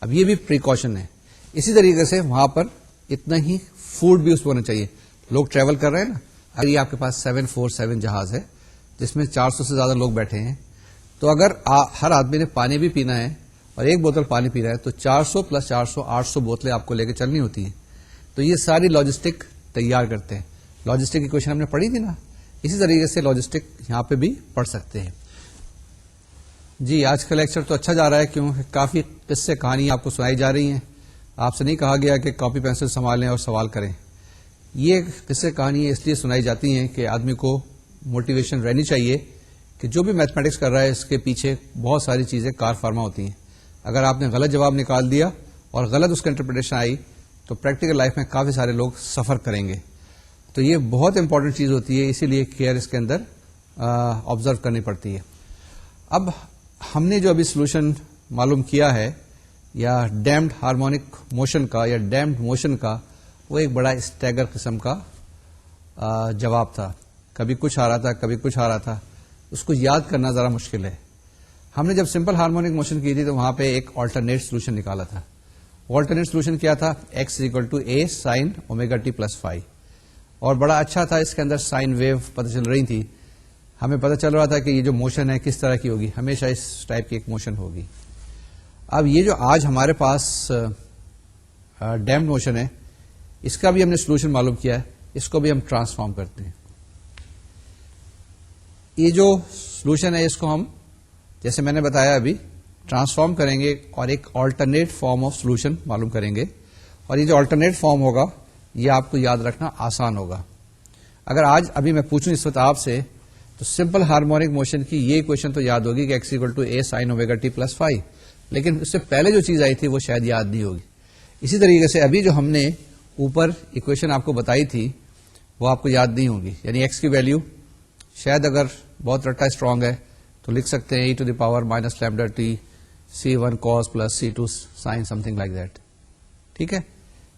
اب یہ بھی پریکاشن ہے. اسی طریقے سے وہاں پر اتنا ہی فوڈ بھی اس کو ہونا چاہیے. لوگ ٹریول کر رہے ہیں نا, اگر یہ آپ کے پاس 747 جہاز ہے جس میں 400 سے زیادہ لوگ بیٹھے ہیں, تو اگر ہر آدمی نے پانی بھی پینا ہے اور ایک بوتل پانی پی رہا ہے تو 400 پلس 400 800 بوتلیں آپ کو لے کے چلنی ہوتی ہیں. تو یہ ساری لاجسٹک تیار کرتے ہیں. لاجسٹک کی کوشچن ہم نے پڑھی تھی نا, اسی طریقے سے لاجسٹک یہاں پہ بھی پڑھ سکتے ہیں. جی آج کا لیکچر تو اچھا جا رہا ہے کیونکہ کافی قصے کہانی آپ کو سنائی جا رہی ہیں. آپ سے نہیں کہا گیا کہ کاپی پینسل سنبھالیں اور سوال کریں. یہ قصے کہانی اس لیے سنائی جاتی ہیں کہ آدمی کو موٹیویشن رہنی چاہیے کہ جو بھی میتھمیٹکس کر رہا ہے اس کے پیچھے بہت ساری چیزیں کار فرما ہوتی ہیں. اگر آپ نے غلط جواب نکال دیا اور غلط اس کا انٹرپریٹیشن آئی تو پریکٹیکل لائف میں کافی سارے لوگ سفر کریں گے. تو یہ بہت امپورٹنٹ چیز ہوتی ہے, اسی لیے کیئر اس کے اندر آبزرو کرنی پڑتی ہے. اب ہم نے جو ابھی سولوشن معلوم کیا ہے یا ڈیمڈ ہارمونک موشن کا یا ڈیمڈ موشن کا, وہ ایک بڑا اسٹیگر قسم کا جواب تھا. کبھی کچھ آ رہا تھا, کبھی کچھ آ رہا تھا. اس کو یاد کرنا ذرا مشکل ہے. ہم نے جب سمپل ہارمونک موشن کی تھی تو وہاں پہ ایک آلٹرنیٹ سولوشن نکالا تھا. آلٹرنیٹ سولوشن کیا تھا؟ x = a sin omega t plus phi. اور بڑا اچھا تھا, اس کے اندر سائن ویو پتہ چل رہی تھی. ہمیں پتہ چل رہا تھا کہ یہ جو موشن ہے کس طرح کی ہوگی, ہمیشہ اس ٹائپ کی ایک موشن ہوگی. اب یہ جو آج ہمارے پاس ڈیمڈ موشن ہے, اس کا بھی ہم نے سولوشن معلوم کیا ہے. اس کو بھی ہم ٹرانسفارم کرتے ہیں. یہ جو سولوشن ہے اس کو ہم جیسے میں نے بتایا ابھی ٹرانسفارم کریں گے اور ایک آلٹرنیٹ فارم آف سولوشن معلوم کریں گے. اور یہ جو آلٹرنیٹ فارم ہوگا یہ آپ کو یاد رکھنا آسان ہوگا. اگر آج ابھی میں پوچھوں اس وقت آپ سے تو سمپل ہارمونک موشن کی یہ اکویشن تو یاد ہوگی کہ x = a sin omega t plus phi, لیکن اس سے پہلے جو چیز آئی تھی وہ شاید یاد نہیں ہوگی. اسی طریقے سے ابھی جو ہم نے اوپر اکویشن آپ کو بتائی تھی وہ آپ کو یاد نہیں ہوگی. یعنی x کی ویلیو شاید اگر بہت رٹا اسٹرانگ ہے تو لکھ سکتے ہیں e⁻ -λ t c1 cos plus c2 sin something like that. ٹھیک ہے.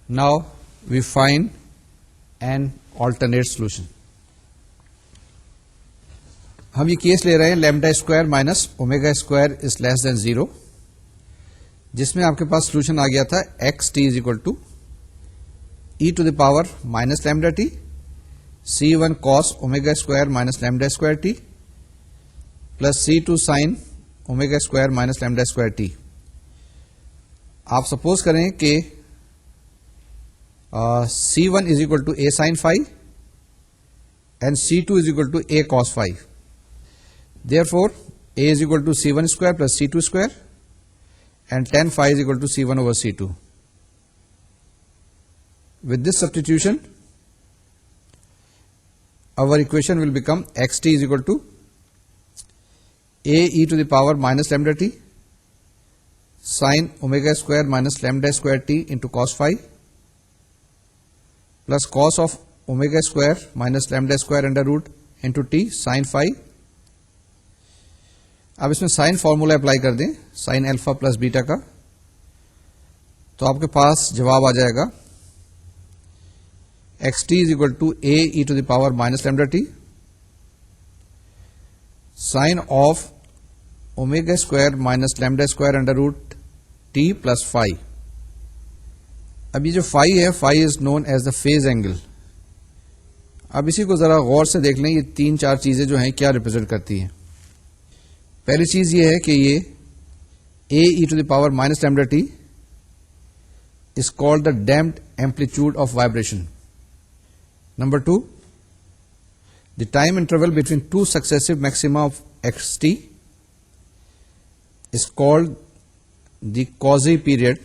Now we find an alternate solution. ہم یہ کیس لے رہے ہیں λ² minus omega square is less than 0, جس میں آپ کے پاس سولوشن آ گیا تھا xt is equal to e⁻ -λ t c1 cos omega square minus lambda square t plus c2 sin omega square minus lambda square t. آپ سپوز کریں کہ c1 is equal to a sin phi and c2 is equal to a cos phi. Therefore, a is equal to c1 square plus c2 square and tan phi is equal to c1 over c2. With this substitution, our equation will become xt is equal to a e⁻ -λ t sin omega square minus lambda square t into cos phi plus cos of omega square minus lambda square under root into t sine phi. اب اس میں sign formula apply کر دیں sine alpha plus beta کا, تو آپ کے پاس جواب آ جائے گا x T is equal to A E to the power minus lambda T sine of omega square minus lambda square under root t plus phi. اب یہ جو فائی ہے, phi is known as the phase angle. اب اسی کو ذرا غور سے دیکھ لیں, یہ 3-4 چیزیں جو ہیں کیا ریپرزینٹ کرتی ہیں. پہلی چیز یہ ہے کہ یہ A E to the power minus lambda t is called the damped amplitude of vibration. Number 2, the time interval between 2 successive maxima of x t is called the Cauchy period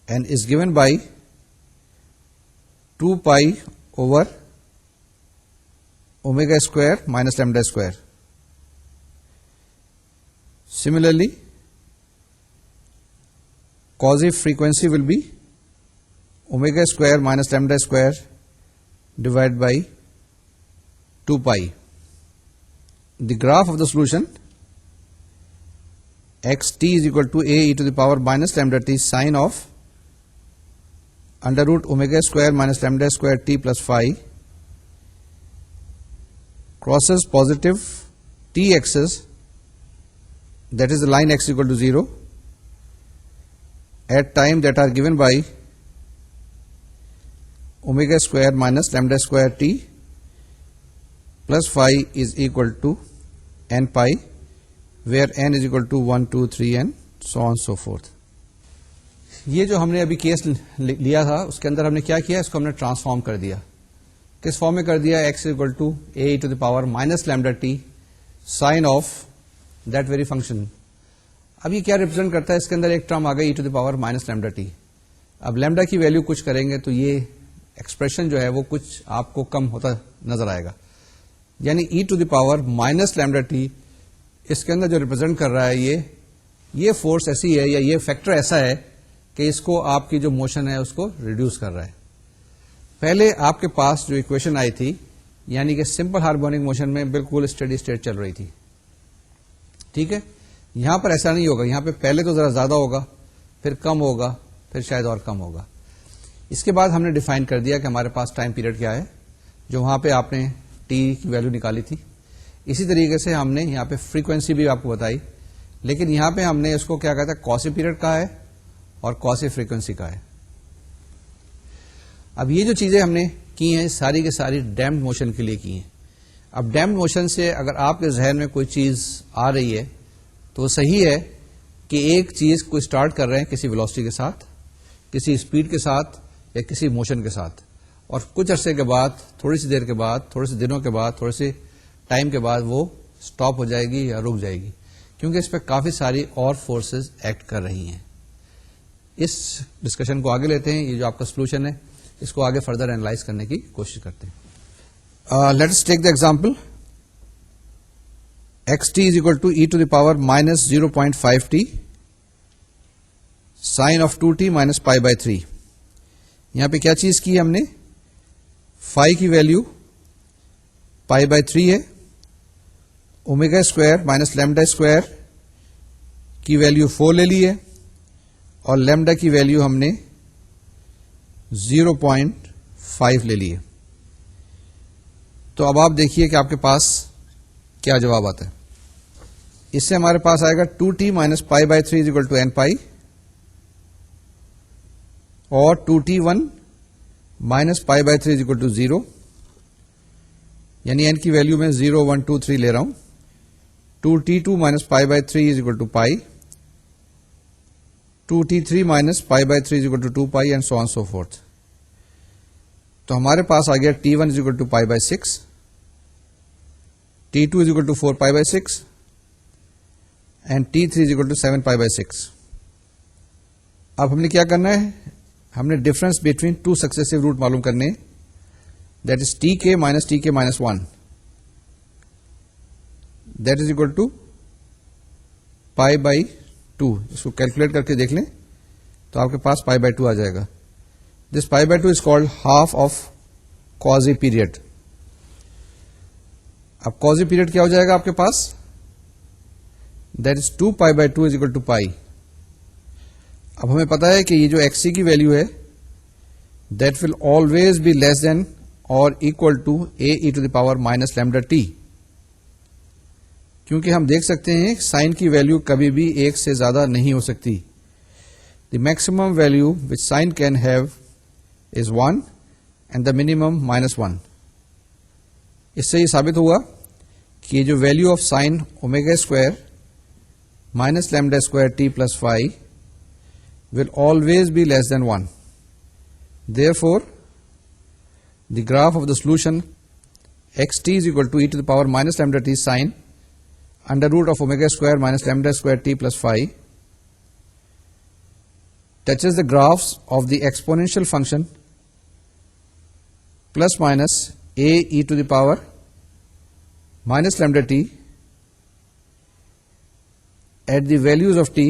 and is given by 2 pi over omega square minus lambda square. Similarly, Cauchy frequency will be omega square minus lambda square divided by 2 pi. The graph of the solution x t is equal to a e to the power minus lambda t sine of under root omega square minus lambda square t plus phi crosses positive t axis, that is the line x equal to 0, at time that are given by omega square minus lambda square t plus phi is equal to n pi, where n is equal to 1, 2, 3 and so on so forth. یہ جو ہم نے ابھی case لیا تھا اس کے اندر ہم نے کیا کیا, اس کو ہم نے ٹرانسفارم کر دیا. کس فارم میں کر دیا؟ x equal to a to the power minus lambda t sine of that very function. اب یہ کیا ریپرزینٹ کرتا ہے؟ اس کے اندر ایک ٹرم آ گئی e to the power minus lambda t. اب لیمڈا کی ویلیو کچھ کریں گے تو یہ ایکسپریشن جو ہے وہ کچھ آپ کو کم ہوتا نظر آئے گا, یعنی e to the power minus lambda t اس کے اندر جو ریپرزینٹ کر رہا ہے یہ فورس ایسی ہے یا یہ فیکٹر ایسا ہے کہ اس کو آپ کی جو موشن ہے اس کو ریڈیوس کر رہا ہے. پہلے آپ کے پاس جو اکویشن آئی تھی, یعنی کہ سمپل ہارمونک موشن میں بالکل اسٹڈی اسٹیٹ چل رہی تھی, ٹھیک ہے. یہاں پر ایسا نہیں ہوگا, یہاں پہ پہلے تو ذرا زیادہ ہوگا, پھر کم ہوگا, پھر شاید اور کم ہوگا. اس کے بعد ہم نے ڈیفائن کر دیا کہ ہمارے پاس ٹائم پیریڈ کیا ہے, جو وہاں پہ آپ نے ٹی کی ویلو نکالی تھی. اسی طریقے سے ہم نے یہاں پہ فریکوینسی بھی آپ کو بتائی, لیکن یہاں پہ ہم نے اس کو کیا کہتا ہے, کوسی پیریڈ کہا ہے اور کوسی فریکوینسی کہا ہے. اب یہ جو چیزیں ہم نے کی ہیں ساری کے ساری ڈیمپڈ موشن کے لیے کی ہیں. اب ڈیمپڈ موشن سے اگر آپ کے ذہن میں کوئی چیز آ رہی ہے تو وہ صحیح ہے کہ ایک چیز کو اسٹارٹ کر رہے ہیں کسی ویلوسٹی کے ساتھ, کسی اسپیڈ کے ساتھ یا کسی موشن کے ساتھ, اور کچھ عرصے کے بعد, تھوڑی سی دیر کے بعد, تھوڑے سے دنوں کے بعد, تھوڑے سے ٹائم کے بعد وہ اسٹاپ ہو جائے گی یا رک جائے گی, کیونکہ اس پہ کافی ساری اور فورسز ایکٹ کر رہی ہیں. اس ڈسکشن کو آگے لیتے ہیں. یہ جو آپ کا سولوشن ہے اس کو آگے فردر اینالائز کرنے کی کوشش کرتے ہیں. Let us take the example X T is equal to E to the power minus 0.5 t sine of 2 t minus pi by 3. یہاں پہ کیا چیز کی ہم نے, فائی کی ویلو پائی بائی 3 ہے, omega square minus lambda square کی ویلو 4 لے لی ہے, اور لیمڈا کی ویلو ہم نے 0.5 لے لی ہے. تو اب آپ دیکھیے کہ آپ کے پاس کیا جواب آتا ہے. اس سے ہمارے پاس آئے گا 2t minus pi by 3 is equal to N pi, اور 2t1 minus pi by 3 is equal to 0, یعنی n کی ویلو میں 0, 1, 2, 3 لے رہا ہوں. 2t2 minus pi by 3 is equal to pi, 2t3 minus pi by 3 is equal to 2 pi and so on so forth. تو ہمارے پاس آ گیا t1 is equal to pi by 6, t2 is equal to 4 pi by 6 and t3 is equal to 7 pi by 6. اب ہم نے کیا کرنا ہے, ہم نے ڈفرنس بٹوین 2 سکسیسو روٹ معلوم کرنے, that is tk minus tk minus 1, that is equal to pi by 2. اس کو کیلکولیٹ کر کے دیکھ لیں تو آپ کے پاس پائی بائی 2 آ جائے گا. This pi by 2 is called half of quasi period. اب کازی پیریڈ کیا ہو جائے گا آپ کے پاس؟ That is 2π/2 is equal to pi. اب ہمیں پتا ہے کہ یہ جو ایکس سی کی ویلو ہے that will always be less than or equal to A E to the power minus lambda t, کیونکہ ہم دیکھ سکتے ہیں سائن کی ویلو کبھی بھی ایک سے زیادہ نہیں ہو سکتی. The maximum value which sine can have is 1 and the minimum -1. اس سے یہ ثابت ہوا کہ یہ جو value of sine omega square minus lambda square T plus phi will always be less than 1. Therefore, the graph of the solution xt is equal to e to the power minus lambda t sine under root of omega square minus lambda square t plus phi touches the graphs of the exponential function plus minus a e to the power minus lambda t at the values of t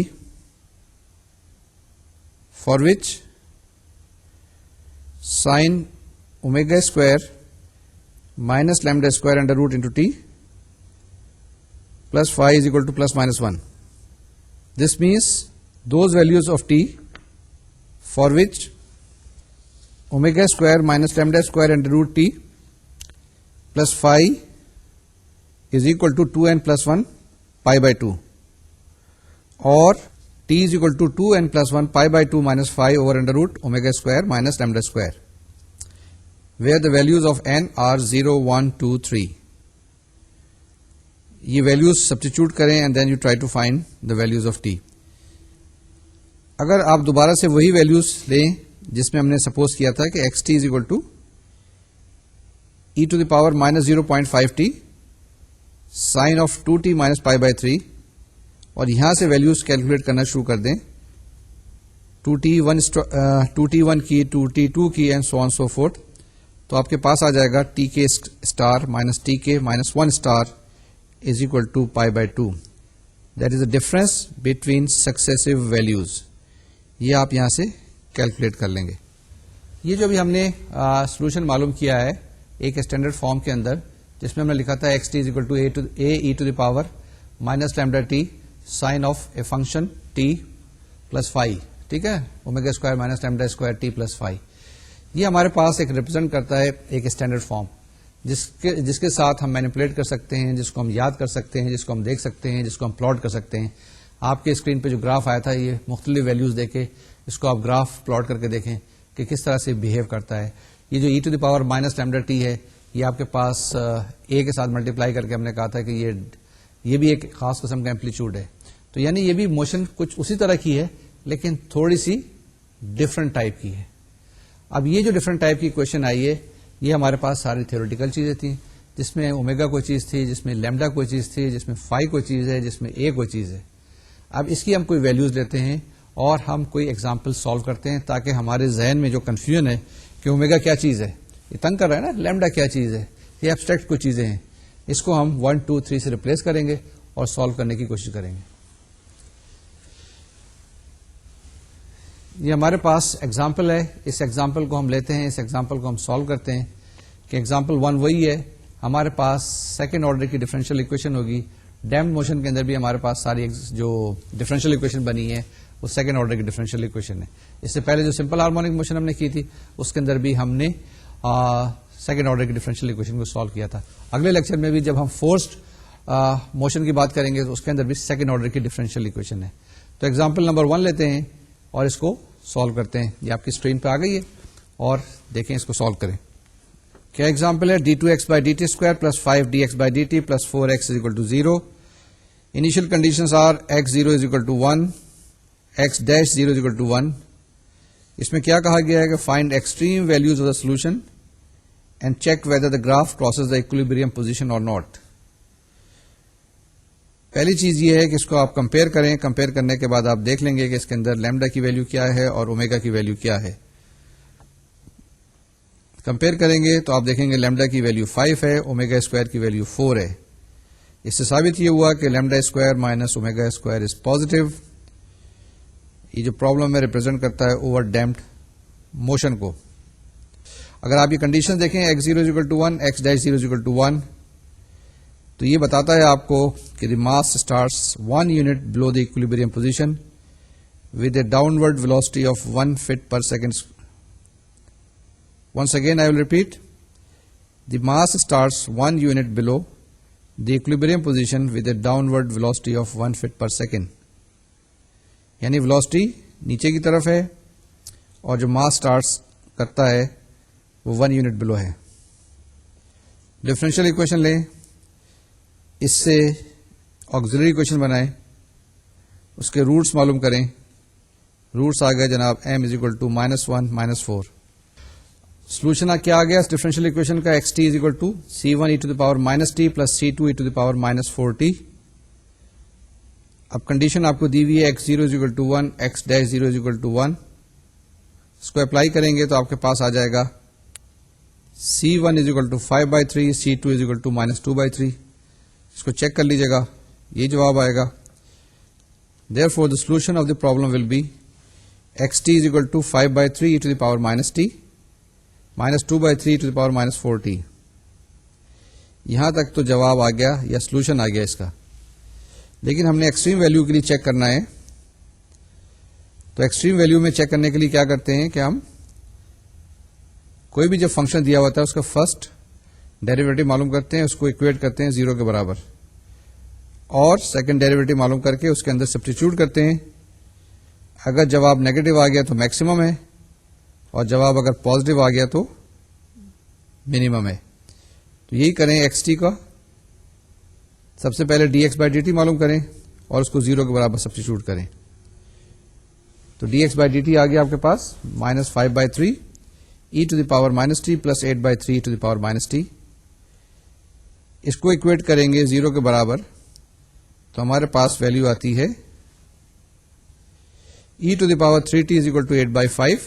for which sine omega square minus lambda square under root into t plus phi is equal to plus minus 1. This means those values of t for which omega square minus lambda square under root t plus phi is equal to 2n plus 1 π/2 or t is equal to 2n plus 1 π/2 minus phi over under root omega square minus lambda square, where the values of n are 0, 1, 2, 3. یہ values substitute کریں and then you try to find the values of t. اگر آپ دوبارہ سے وہی values لیں جس میں ہم نے سپوز کیا تھا کہ xt is equal to e to the power minus 0.5t sine of 2t minus π/3 اور یہاں سے ویلیوز کیلکولیٹ کرنا شروع کر دیں 2t1 کی 2t2 کی and so on so forth, تو آپ کے پاس آ جائے گا tk star minus tk minus 1 star is equal to π/2. That is a difference between successive values. یہ آپ یہاں سے کیلکولیٹ کر لیں گے. یہ جو ابھی ہم نے سولوشن معلوم کیا ہے ایک اسٹینڈرڈ فارم کے اندر جس میں ہم نے لکھا تھا xt is equal to A E to the power minus lambda T sine of a function T plus phi, ٹھیک ہے، omega square minus lambda square T plus phi. یہ ہمارے پاس ایک ریپرزینٹ کرتا ہے ایک اسٹینڈرڈ فارم جس کے ساتھ ہم مینیپولیٹ کر سکتے ہیں، جس کو ہم یاد کر سکتے ہیں، جس کو ہم دیکھ سکتے ہیں، جس کو ہم پلاٹ کر سکتے ہیں. آپ کے اسکرین پہ جو گراف آیا تھا یہ مختلف ویلیوز دے کے اس کو آپ گراف پلاٹ کر کے دیکھیں کہ کس طرح سے بہیو کرتا ہے. یہ جو e to the power minus lambda t ہے یہ آپ کے پاس اے کے ساتھ ملٹیپلائی کر کے ہم نے کہا تھا کہ یہ بھی ایک خاص قسم کا ایمپلیٹیوڈ ہے. تو یعنی یہ بھی موشن کچھ اسی طرح کی ہے لیکن تھوڑی سی ڈفرنٹ ٹائپ کی ہے. اب یہ جو ڈفرنٹ ٹائپ کی کوشچن آئی ہے یہ ہمارے پاس ساری تھیوریٹیکل چیزیں تھیں جس میں اومیگا کوئی چیز تھی، جس میں لیمڈا کوئی چیز تھی، جس میں فائی کوئی چیز ہے، جس میں اے کوئی چیز ہے. اب اس کی ہم کوئی ویلیوز لیتے ہیں اور ہم کوئی ایگزامپل سالو کرتے ہیں تاکہ ہمارے ذہن میں جو کنفیوژن ہے کہ اومیگا کیا چیز ہے، یہ تنگ کر رہا ہے نا، لیمڈا کیا چیز ہے، یہ ایبسٹریکٹ کوئی چیزیں ہیں، اس کو ہم 1 2 3 سے ریپلیس کریں گے اور سالو کرنے کی کوشش کریں گے. یہ ہمارے پاس ایگزامپل ہے، اس ایگزامپل کو ہم لیتے ہیں، اس ایگزامپل کو ہم سالو کرتے ہیں کہ ایگزامپل 1 وہی ہے، ہمارے پاس سیکنڈ آرڈر کی ڈفرینشیل اکویشن ہوگی. ڈیمپڈ موشن کے اندر بھی ہمارے پاس ساری جو ڈفرینشیل اکویشن بنی ہے وہ سیکنڈ آرڈر کی ڈفرینشیل اکویشن ہے. اس سے پہلے جو سمپل ہارمونک موشن ہم نے کی تھی اس کے اندر بھی ہم نے سیکنڈ آرڈر کی ڈفرینشیل اکویشن کو سالو کیا تھا. اگلے لیکچر میں بھی جب ہم فورسڈ موشن کی بات کریں گے تو اس کے اندر بھی سیکنڈ آرڈر کی ڈفرینشیل اکویشن ہے. تو ایگزامپل نمبر 1 لیتے ہیں اور اس کو سالو کرتے ہیں. یہ آپ کی اسکرین پہ آ گئی ہے اور دیکھیں اس کو سالو کریں. کیا ایگزامپل ہے d2x/dt square plus 5dx/dt plus 4x is equal to 0. Initial conditions are x0 is equal to 1 x'0 is equal to 1. اس میں کیا کہا گیا ہے کہ find extreme values of the solution and check whether the graph crosses the equilibrium position اور not. پہلی چیز یہ ہے کہ اس کو آپ کمپیئر کریں. کمپیئر کرنے کے بعد آپ دیکھ لیں گے کہ اس کے اندر لیمڈا کی ویلیو کیا ہے اور اومیگا کی ویلیو کیا ہے. کمپیئر کریں گے تو آپ دیکھیں گے لیمڈا کی ویلیو 5 ہے، اومیگا اسکوائر کی ویلیو 4 ہے. اس سے ثابت یہ ہوا کہ lambda square minus omega square is positive. یہ جو پرابلم میں ریپرزینٹ کرتا ہے اوور ڈیمپڈ موشن کو. اگر آپ یہ کنڈیشن دیکھیں x0 is equal to 1 x'0 is equal to 1 تو یہ بتاتا ہے آپ کو کہ the mass starts 1 unit below the equilibrium position with a downward velocity of 1 foot per second. Once again I will repeat, the mass starts 1 unit below the equilibrium position with a downward velocity of 1 foot per second. یعنی velocity نیچے کی طرف ہے اور جو mass starts کرتا ہے وہ 1 unit below ہے. ڈفرینشیل اکویشن لیں, اس سے آکسیلری اکویشن بنائیں, اس کے روٹس معلوم کریں. روٹس آ گئے جناب m is equal to -1 -4. Solution کیا آ گیا اس ڈفرینشیل اکویشن کا, X T is equal to c1 e to the power -t plus c2 e to the power -4t. اب کنڈیشن آپ کو دی ہوئی ہے x0 is equal to 1 x'0 is equal to 1. اس کو اپلائی کریں گے تو آپ کے پاس آ جائے گا c1 is equal to 5/3 c2 is equal to -2/3. اس کو چیک کر لیجیے گا, یہ جواب آئے گا. Therefore the solution of the problem will be xt is equal to 5/3 e to the power -t minus 2/3 e to the power -4t. یہاں تک تو جواب آ گیا یا سولوشن آ گیا اس کا, لیکن ہم نے ایکسٹریم ویلیو کے لیے چیک کرنا ہے. تو ایکسٹریم ویلیو میں چیک کرنے کے لیے کیا کرتے ہیں کہ ہم کوئی بھی جب فنکشن دیا ہوتا ہے اس کا فرسٹ ڈیریویٹو معلوم کرتے ہیں, اس کو اکویٹ کرتے ہیں 0 کے برابر, اور سیکنڈ ڈیریویٹو معلوم کر کے اس کے اندر سبسٹیچیوٹ کرتے ہیں. اگر جواب نیگیٹو آ گیا تو میکسیمم ہے, اور جواب اگر پازیٹو آ گیا تو منیمم ہے. تو یہی کریں, ایکس ٹی کا سب سے پہلے D x by D T معلوم کریں اور اس کو 0 کے برابر سبسٹیچیوٹ کریں. تو d x by D t آ گیا آپ کے پاس -5/3 e to the power -t plus 8/3 e to the power -t. اس کو اکویٹ کریں گے 0 کے برابر تو ہمارے پاس ویلیو آتی ہے e to the power 3t is equal to 8/5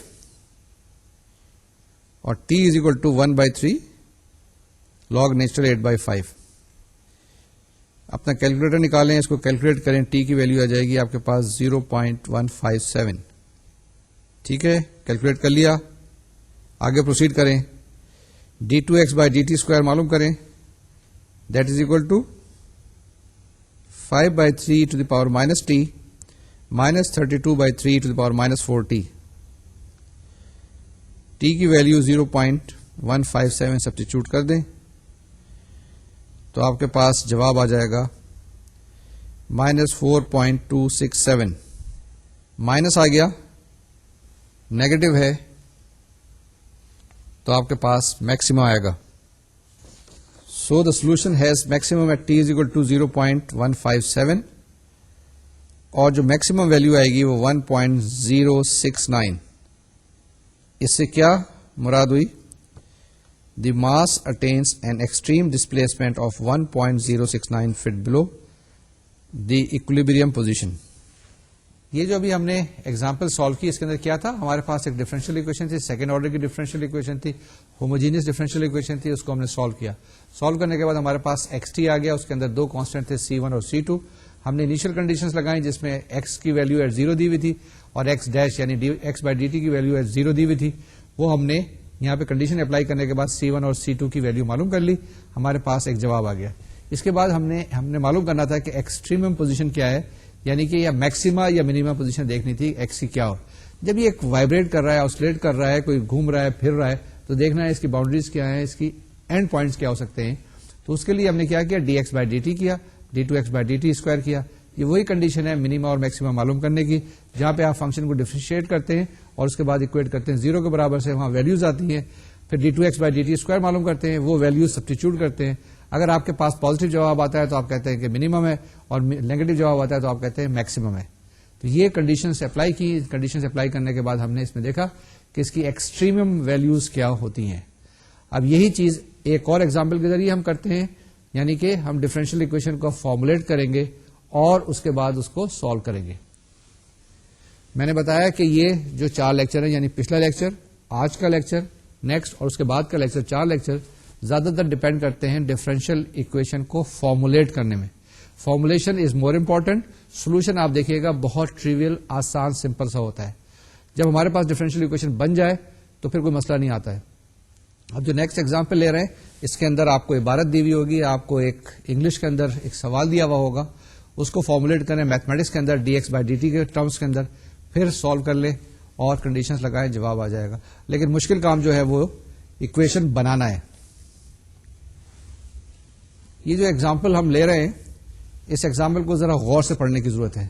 اور t is equal to 1/3 log natural 8/5. اپنا کیلکولیٹر نکالیں, اس کو کیلکولیٹ کریں, t کی ویلیو آ جائے گی آپ کے پاس 0.157. ٹھیک ہے, کیلکولیٹ کر لیا. آگے پروسیڈ کریں, d2x/dt² معلوم کریں, that is equal to 5/3 to the power -t minus 32/3 to the power -4t. t کی ویلیو 0.157 سبسٹیچیوٹ کر دیں تو آپ کے پاس جواب آ جائے گا -4.267. مائنس آ گیا, نیگیٹو ہے تو آپ کے پاس میکسیمم آئے گا. So the solution has maximum at t is equal to 0.157 اور جو میکسیمم ویلیو آئے گی وہ 1.069. اس سے کیا مراد ہوئی؟ The mass attains an extreme displacement of 1.069 feet below the equilibrium position. یہ جو ابھی ہم نے ایگزامپل سالو کی, اس کے اندر کیا تھا, ہمارے پاس ایک ڈفرینشیل اکویشن تھی, سیکنڈ آرڈر کی ڈفرینشیل اکویشن تھی, ہوموجینس ڈفرینشیل اکویشن تھی, اس کو ہم نے سالو کیا. سالو کرنے کے بعد ہمارے پاس ایکس ٹی آ گیا, اس کے اندر دو کانسٹنٹ تھے c1 اور c2. ہم نے انیشیل کنڈیشنز لگائیں جس میں ایکس کی ویلیو ایٹ 0 دی ہوئی تھی اور ایکس ڈیش یعنی ایکس بائی ڈی ٹی کی ویلیو ایٹ 0 دی ہوئی تھی. وہ ہم نے یہاں پہ کنڈیشن اپلائی کرنے کے بعد c1 اور c2 کی ویلیو معلوم کر لی, ہمارے پاس ایک جواب آ گیا. اس کے بعد ہم نے معلوم کرنا تھا کہ ایکسٹریمم پوزیشن کیا ہے, یعنی کہ یا میکسیما یا منیما پوزیشن دیکھنی تھی ایکس کی کیا ہو. جب یہ ایک وائبریٹ کر رہا ہے, آسلیٹ کر رہا ہے, کوئی گھوم رہا ہے, پھر رہا ہے, تو دیکھنا ہے اس کی باؤنڈریز کیا ہیں, اس کی اینڈ پوائنٹس کیا ہو سکتے ہیں. تو اس کے لیے ہم نے کیا D x by D T کیا, d2x by D T square کیا. یہ وہی کنڈیشن ہے منیما اور میکسیما معلوم کرنے کی, جہاں پہ آپ فنکشن کو ڈیفرینشیٹ کرتے ہیں اور اس کے بعد اکویٹ کرتے ہیں 0 کے برابر سے, وہاں ویلیوز آتی ہیں. پھر d2x by D T square معلوم کرتے ہیں, وہ ویلیوز سبسٹیچیوٹ کرتے ہیں. اگر آپ کے پاس پازیٹو جواب آتا ہے تو آپ کہتے ہیں کہ منیمم ہے, اور نیگیٹو جواب آتا ہے تو آپ کہتے ہیں میکسیمم ہے. تو یہ کنڈیشنز اپلائی کی. کنڈیشنز اپلائی کرنے کے بعد ہم نے اس میں دیکھا کہ اس کی ایکسٹریمم ویلیوز کیا ہوتی ہیں. اب یہی چیز ایک اور ایگزامپل کے ذریعے ہم کرتے ہیں, یعنی کہ ہم ڈفرینشیل اکویشن کو فارمولیٹ کریں گے اور اس کے بعد اس کو سالو کریں گے. میں نے بتایا کہ یہ جو 4 لیکچر ہیں, یعنی پچھلا لیکچر, آج کا لیکچر, نیکسٹ اور اس کے بعد کا لیکچر, 4 لیکچر زیادہ تر ڈپینڈ کرتے ہیں ڈفرینشیل اکویشن کو فارمولیٹ کرنے میں. Formulation is more important. Solution آپ دیکھیے گا بہت ٹریویل, آسان, سمپل سا ہوتا ہے. جب ہمارے پاس ڈفرینشیل اکویشن بن جائے تو پھر کوئی مسئلہ نہیں آتا ہے. اب جو نیکسٹ ایگزامپل لے رہے ہیں اس کے اندر آپ کو عبارت دی ہوئی ہوگی, آپ کو ایک انگلش کے اندر ایک سوال دیا ہوا ہوگا, اس کو فارمولیٹ کریں میتھمیٹکس کے اندر d x by D t کے ٹرمز کے اندر, پھر سالو کر لیں اور کنڈیشنز لگائیں, جواب آ جائے گا. لیکن مشکل کام جو ہے وہ ایکویشن بنانا ہے. یہ جو ایگزامپل ہم لے رہے ہیں, اس ایگزامپل کو ذرا غور سے پڑھنے کی ضرورت ہے.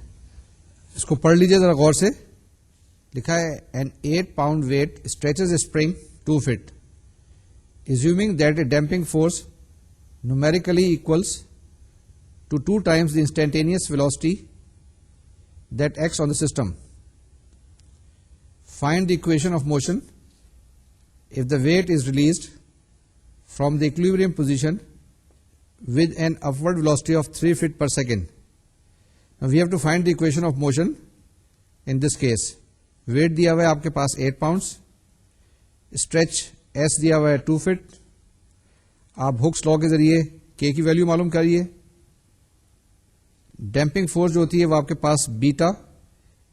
اس کو پڑھ لیجئے ذرا غور سے. لکھا ہے an 8 pound weight stretches a spring 2 feet, assuming that a damping force numerically equals to 2 times the instantaneous velocity that acts on the system. Find the equation of motion if the weight is released from the equilibrium position with an upward velocity of 3 feet per second. Now we have to find the equation of motion in this case. Weight دیا ہوا ہے آپ کے پاس 8 pounds, stretch S دیا ہوا ہے 2 fit. آپ Hooke's law کے ذریعے کے کی ویلیو معلوم کریے. ڈیمپنگ فورس جو ہوتی ہے وہ آپ کے پاس beta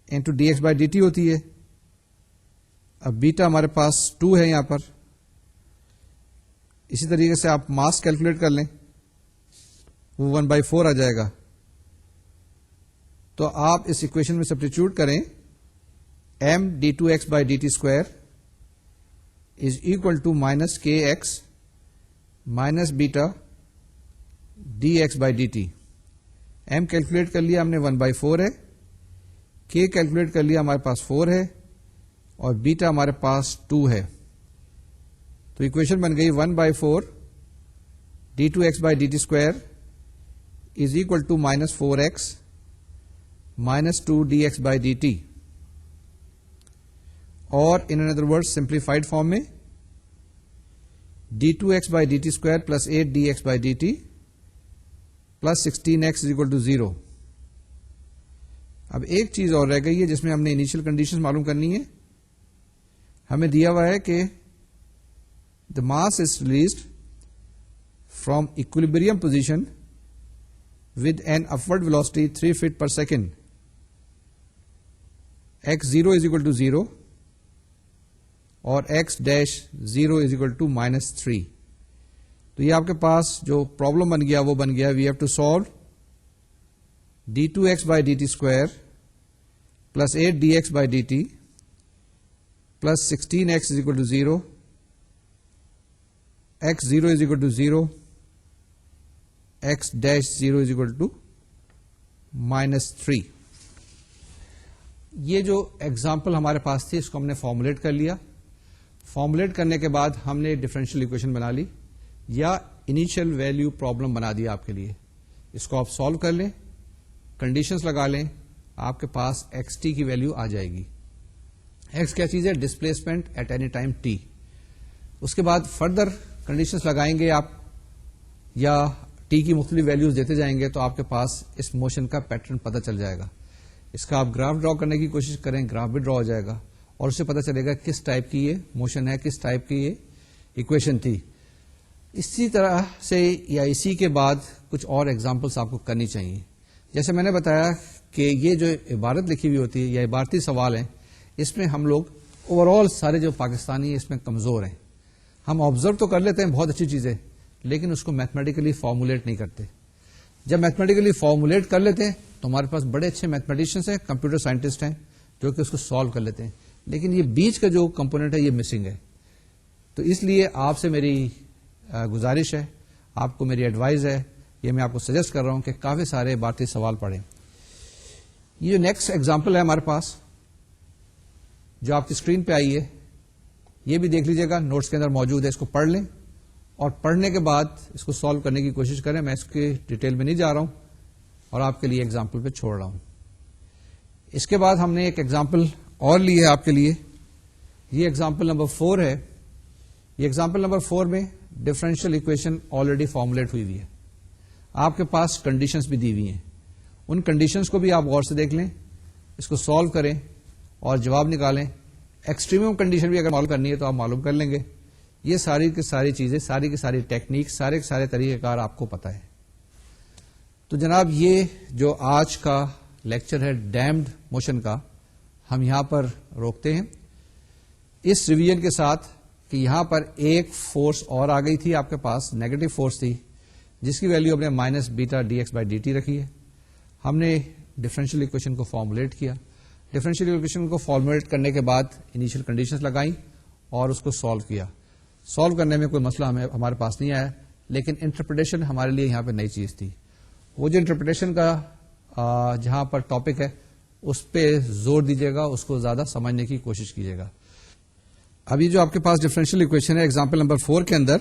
into d x by D t ہوتی ہے. اب بیٹا ہمارے پاس 2 ہے یہاں پر. اسی طریقے سے آپ ماس کیلکولیٹ کر لیں, وہ 1/4 آ جائے گا. تو آپ اس اکویشن میں سبسٹیٹیوٹ کریں, m d2x by dt square is equal to minus kx minus beta dx by dt. m calculate کر لیا ہم نے 1/4 ہے, k کیلکولیٹ کر لیا ہمارے پاس 4 ہے, اور بیٹا ہمارے پاس 2 ہے. تو اکویشن بن گئی 1/4 d2x by dt square is equal to minus 4x minus 2 dx by dt. اور in other word simplified form میں d2x by dt square plus 8 dx by dt plus 16x is equal to 0. اب ایک چیز اور رہ گئی ہے جس میں ہم نے انیشیل کنڈیشن معلوم کرنی ہے. ہمیں دیا ہوا ہے کہ the mass is released from equilibrium position with an upward velocity 3 feet per second. x0 is equal to 0 اور x dash 0 is equal to -3. تو یہ آپ کے پاس جو پرابلم بن گیا وہ بن گیا we have to solve d2x by D T square plus 8 dx by D T plus 16x is equal to 0, x0 is equal to 0, x dash 0 is equal to -3. یہ جو ایگزامپل ہمارے پاس تھی اس کو ہم نے فارمولیٹ کر لیا. فارمولیٹ کرنے کے بعد ہم نے ڈفرینشیل اکویشن بنا لی یا انیشیل ویلیو پرابلم بنا دیا آپ کے لیے. اس کو آپ سالو کر لیں, کنڈیشنز لگا لیں, آپ کے پاس ایکس ٹی کی ویلیو آ جائے گی. ایکس کیا چیز ہے؟ Displacement at any time t. اس کے بعد فردر کنڈیشنز لگائیں گے آپ یا ٹی کی مختلف ویلیوز دیتے جائیں گے تو آپ کے پاس اس موشن کا پیٹرن پتہ چل جائے گا. اس کا آپ گراف ڈرا کرنے کی کوشش کریں, گراف بھی ڈرا ہو جائے گا اور اسے پتہ چلے گا کس ٹائپ کی یہ موشن ہے, کس ٹائپ کی یہ ایکویشن تھی. اسی طرح سے یا اسی کے بعد کچھ اور ایگزامپلس آپ کو کرنی چاہیے. جیسے میں نے بتایا کہ یہ جو عبارت لکھی ہوئی ہوتی ہے یا عبارتی سوال ہیں, اس میں ہم لوگ اوور آل سارے جو پاکستانی اس میں کمزور ہیں. ہم آبزرو تو کر لیتے ہیں بہت اچھی چیزیں, لیکن اس کو میتھمیٹیکلی فارمولیٹ نہیں کرتے. جب میتھمیٹیکلی فارمولیٹ کر لیتے ہیں تو ہمارے پاس بڑے اچھے میتھمیٹیشینس ہیں, کمپیوٹر سائنٹسٹ ہیں جو کہ اس کو سالو کر لیتے ہیں, لیکن یہ بیچ کا جو کمپونیٹ ہے یہ مسنگ ہے. تو اس لیے آپ سے میری گزارش ہے, آپ کو میری ایڈوائز ہے, یہ میں آپ کو سجیسٹ کر رہا ہوں کہ کافی سارے عبارتی سوال پڑھیں. یہ جو نیکسٹ ایگزامپل ہے ہمارے پاس جو آپ کی اسکرین پہ آئی ہے, یہ بھی دیکھ لیجیے گا, نوٹس کے اندر موجود ہے. اس کو پڑھ لیں اور پڑھنے کے بعد اس کو سالو کرنے کی کوشش کریں. میں اس کی ڈیٹیل میں نہیں جا رہا ہوں اور آپ کے لیے ایگزامپل پہ چھوڑ رہا ہوں. اس کے بعد ہم نے ایک ایگزامپل اور لی ہے آپ کے لیے. یہ ایگزامپل نمبر 4 ہے. یہ ایگزامپل نمبر 4 میں ڈفرینشیل اکویشن آلریڈی فارمولیٹ ہوئی ہوئی ہے. آپ کے پاس کنڈیشنز بھی دی ہوئی ہیں. ان کنڈیشنز کو بھی آپ غور سے دیکھ لیں, اس کو سالو کریں اور جواب نکالیں. ایکسٹریمم کنڈیشن بھی اگر معلوم کرنی ہے تو آپ معلوم کر لیں گے. یہ ساری کی ساری چیزیں, ساری کی ساری ٹیکنیک, سارے کے سارے طریقہ کار آپ کو پتا ہے. تو جناب یہ جو آج کا لیکچر ہے ڈیمڈ موشن کا, ہم یہاں پر روکتے ہیں. اس ریویژن کے ساتھ کہ یہاں پر ایک فورس اور آ گئی تھی آپ کے پاس, نیگیٹو فورس تھی, جس کی ویلیو ہم نے minus beta d x by D T رکھی ہے. ہم نے ڈفرینشیل اکویشن کو فارمولیٹ کیا. ڈفرینشیل اکویشن کو فارمولیٹ کرنے کے بعد انیشیل کنڈیشنز لگائیں اور اس کو سالو کیا. سالو کرنے میں کوئی مسئلہ ہمارے پاس نہیں آیا, لیکن انٹرپریٹیشن ہمارے لیے یہاں پہ نئی چیز تھی. وہ جو انٹرپریٹیشن کا جہاں پر ٹاپک ہے اس پہ زور دیجیے گا, اس کو زیادہ سمجھنے کی کوشش کیجیے گا. ابھی جو آپ کے پاس ڈفرینشیل اکویشن ہے ایگزامپل نمبر 4 کے اندر,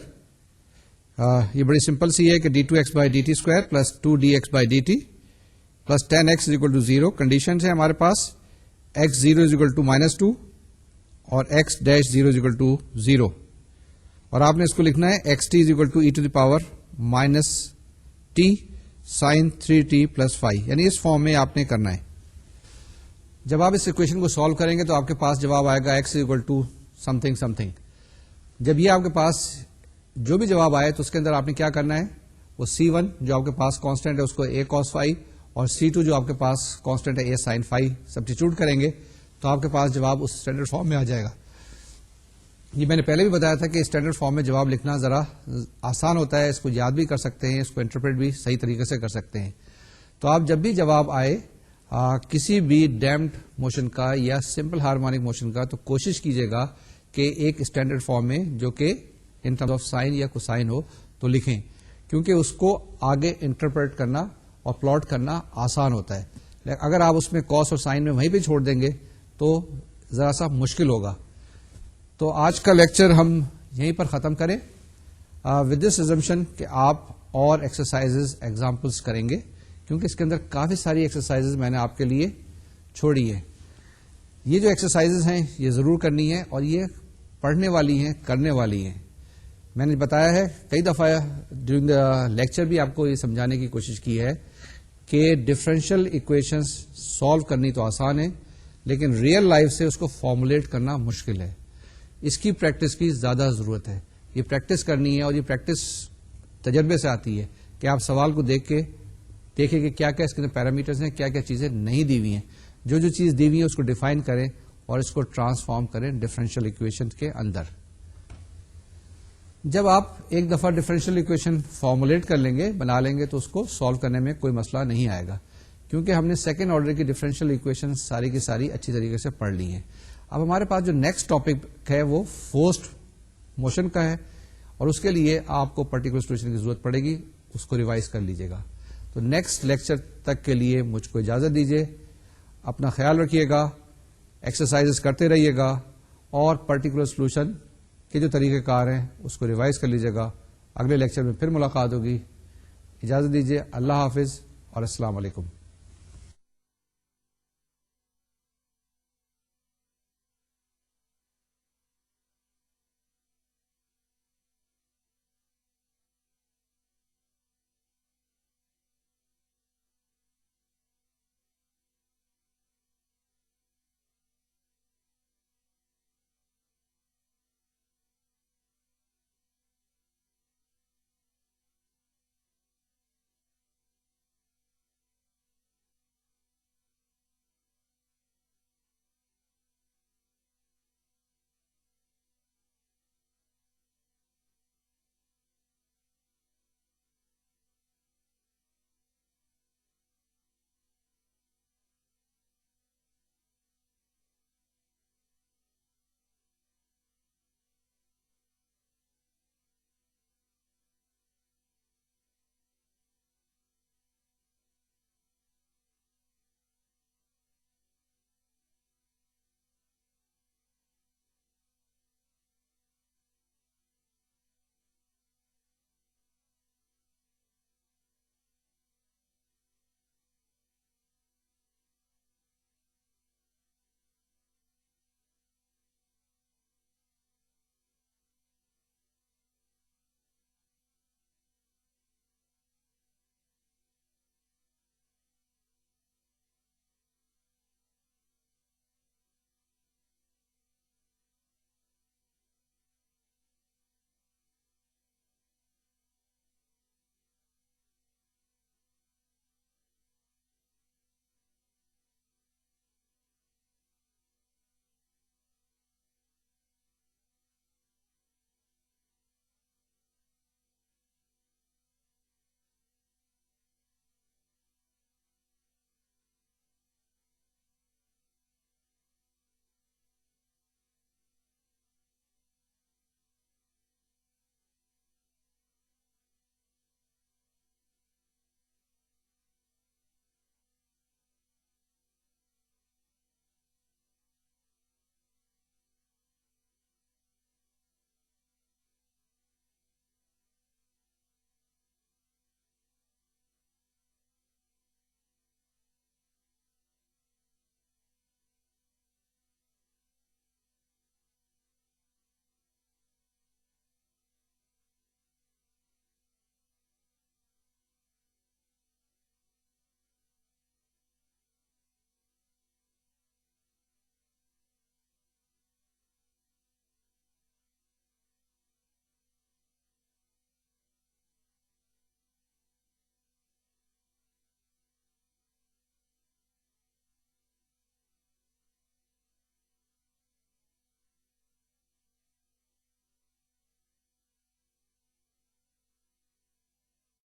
یہ بڑی سمپل سی ہے کہ D two X by D T square plus 2 DX by D T plus 10x is equal to 0. Condition ہے ہمارے پاس x0 از اکول ٹو -2 اور x dash 0 is equal to 0, اور آپ نے اس کو لکھنا ہے xt is equal to e to the power -t sine 3t plus 5, یعنی اس فارم میں آپ نے کرنا ہے. جب آپ اس اکویشن کو سالو کریں گے تو آپ کے پاس جواب آئے گا x is equal to something. جب یہ آپ کے پاس جو بھی جواب آئے تو اس کے اندر آپ نے کیا کرنا ہے, وہ C1 جو آپ کے پاس کانسٹینٹ ہے اس کو a cos phi اور C2 جو آپ کے پاس کانسٹینٹ ہے a sin phi سبسٹیچیوٹ کریں گے تو آپ کے پاس جواب اس اسٹینڈرڈ فارم میں آ جائے گا. یہ میں نے پہلے بھی بتایا تھا کہ اسٹینڈرڈ فارم میں جواب لکھنا ذرا آسان ہوتا ہے, اس کو یاد بھی کر سکتے ہیں, اس کو انٹرپریٹ بھی صحیح طریقے سے کر سکتے ہیں. تو آپ جب بھی جواب آئے کسی بھی ڈیمپڈ موشن کا یا سمپل ہارمونک موشن کا تو کوشش کیجیے گا کہ ایک اسٹینڈرڈ فارم میں جو کہ ان ٹرمز آف سائن یا کوسائن ہو تو لکھیں, کیونکہ اس کو آگے انٹرپریٹ کرنا اور پلاٹ کرنا آسان ہوتا ہے. اگر آپ اس میں کاس اور سائن میں وہیں پہ چھوڑ دیں گے تو ذرا سا مشکل ہوگا. تو آج کا لیکچر ہم یہیں پر ختم کریں ود دس ایزمپشن کہ آپ اور ایکسرسائز ایگزامپلس کریں گے, کیونکہ اس کے اندر کافی ساری ایکسرسائز میں نے آپ کے لیے چھوڑی ہے. یہ جو ایکسرسائز ہیں یہ ضرور کرنی ہے اور یہ پڑھنے والی ہیں, کرنے والی ہیں. میں نے بتایا ہے کئی دفعہ ڈیورنگ دا لیکچر بھی آپ کو یہ سمجھانے کی کوشش کی ہے کہ ڈفرینشیل ایکویشنز سالو کرنی تو آسان ہے, لیکن ریئل لائف سے اس کو فارمولیٹ کرنا مشکل ہے. اس کی پریکٹس کی زیادہ ضرورت ہے. یہ پریکٹس کرنی ہے اور یہ پریکٹس تجربے سے آتی ہے کہ آپ سوال کو دیکھیں کہ کیا کیا اس کے اندر پیرامیٹرز ہیں, کیا کیا چیزیں نہیں دی ہوئی ہیں. جو جو چیز دی ہوئی ہے اس کو ڈیفائن کریں اور اس کو ٹرانسفارم کریں ڈفرینشیل ایکویشن کے اندر. جب آپ ایک دفعہ ڈفرینشیل ایکویشن فارمولیٹ کر لیں گے, بنا لیں گے, تو اس کو سالو کرنے میں کوئی مسئلہ نہیں آئے گا, کیونکہ ہم نے سیکنڈ آرڈر کی ڈفرینشیل ایکویشن ساری کی ساری اچھی طریقے سے پڑھ لی ہیں. اب ہمارے پاس جو نیکسٹ ٹاپک ہے وہ فورسڈ موشن کا ہے, اور اس کے لیے آپ کو پرٹیکولر سولوشن کی ضرورت پڑے گی, اس کو ریوائز کر لیجیے گا. تو نیکسٹ لیکچر تک کے لیے مجھ کو اجازت دیجیے. اپنا خیال رکھیے گا, ایکسرسائز کرتے رہیے گا, اور پرٹیکولر سولوشن کے جو طریقہ کار ہیں اس کو ریوائز کر لیجیے گا. اگلے لیکچر میں پھر ملاقات ہوگی. اجازت دیجیے. اللہ حافظ اور السلام علیکم.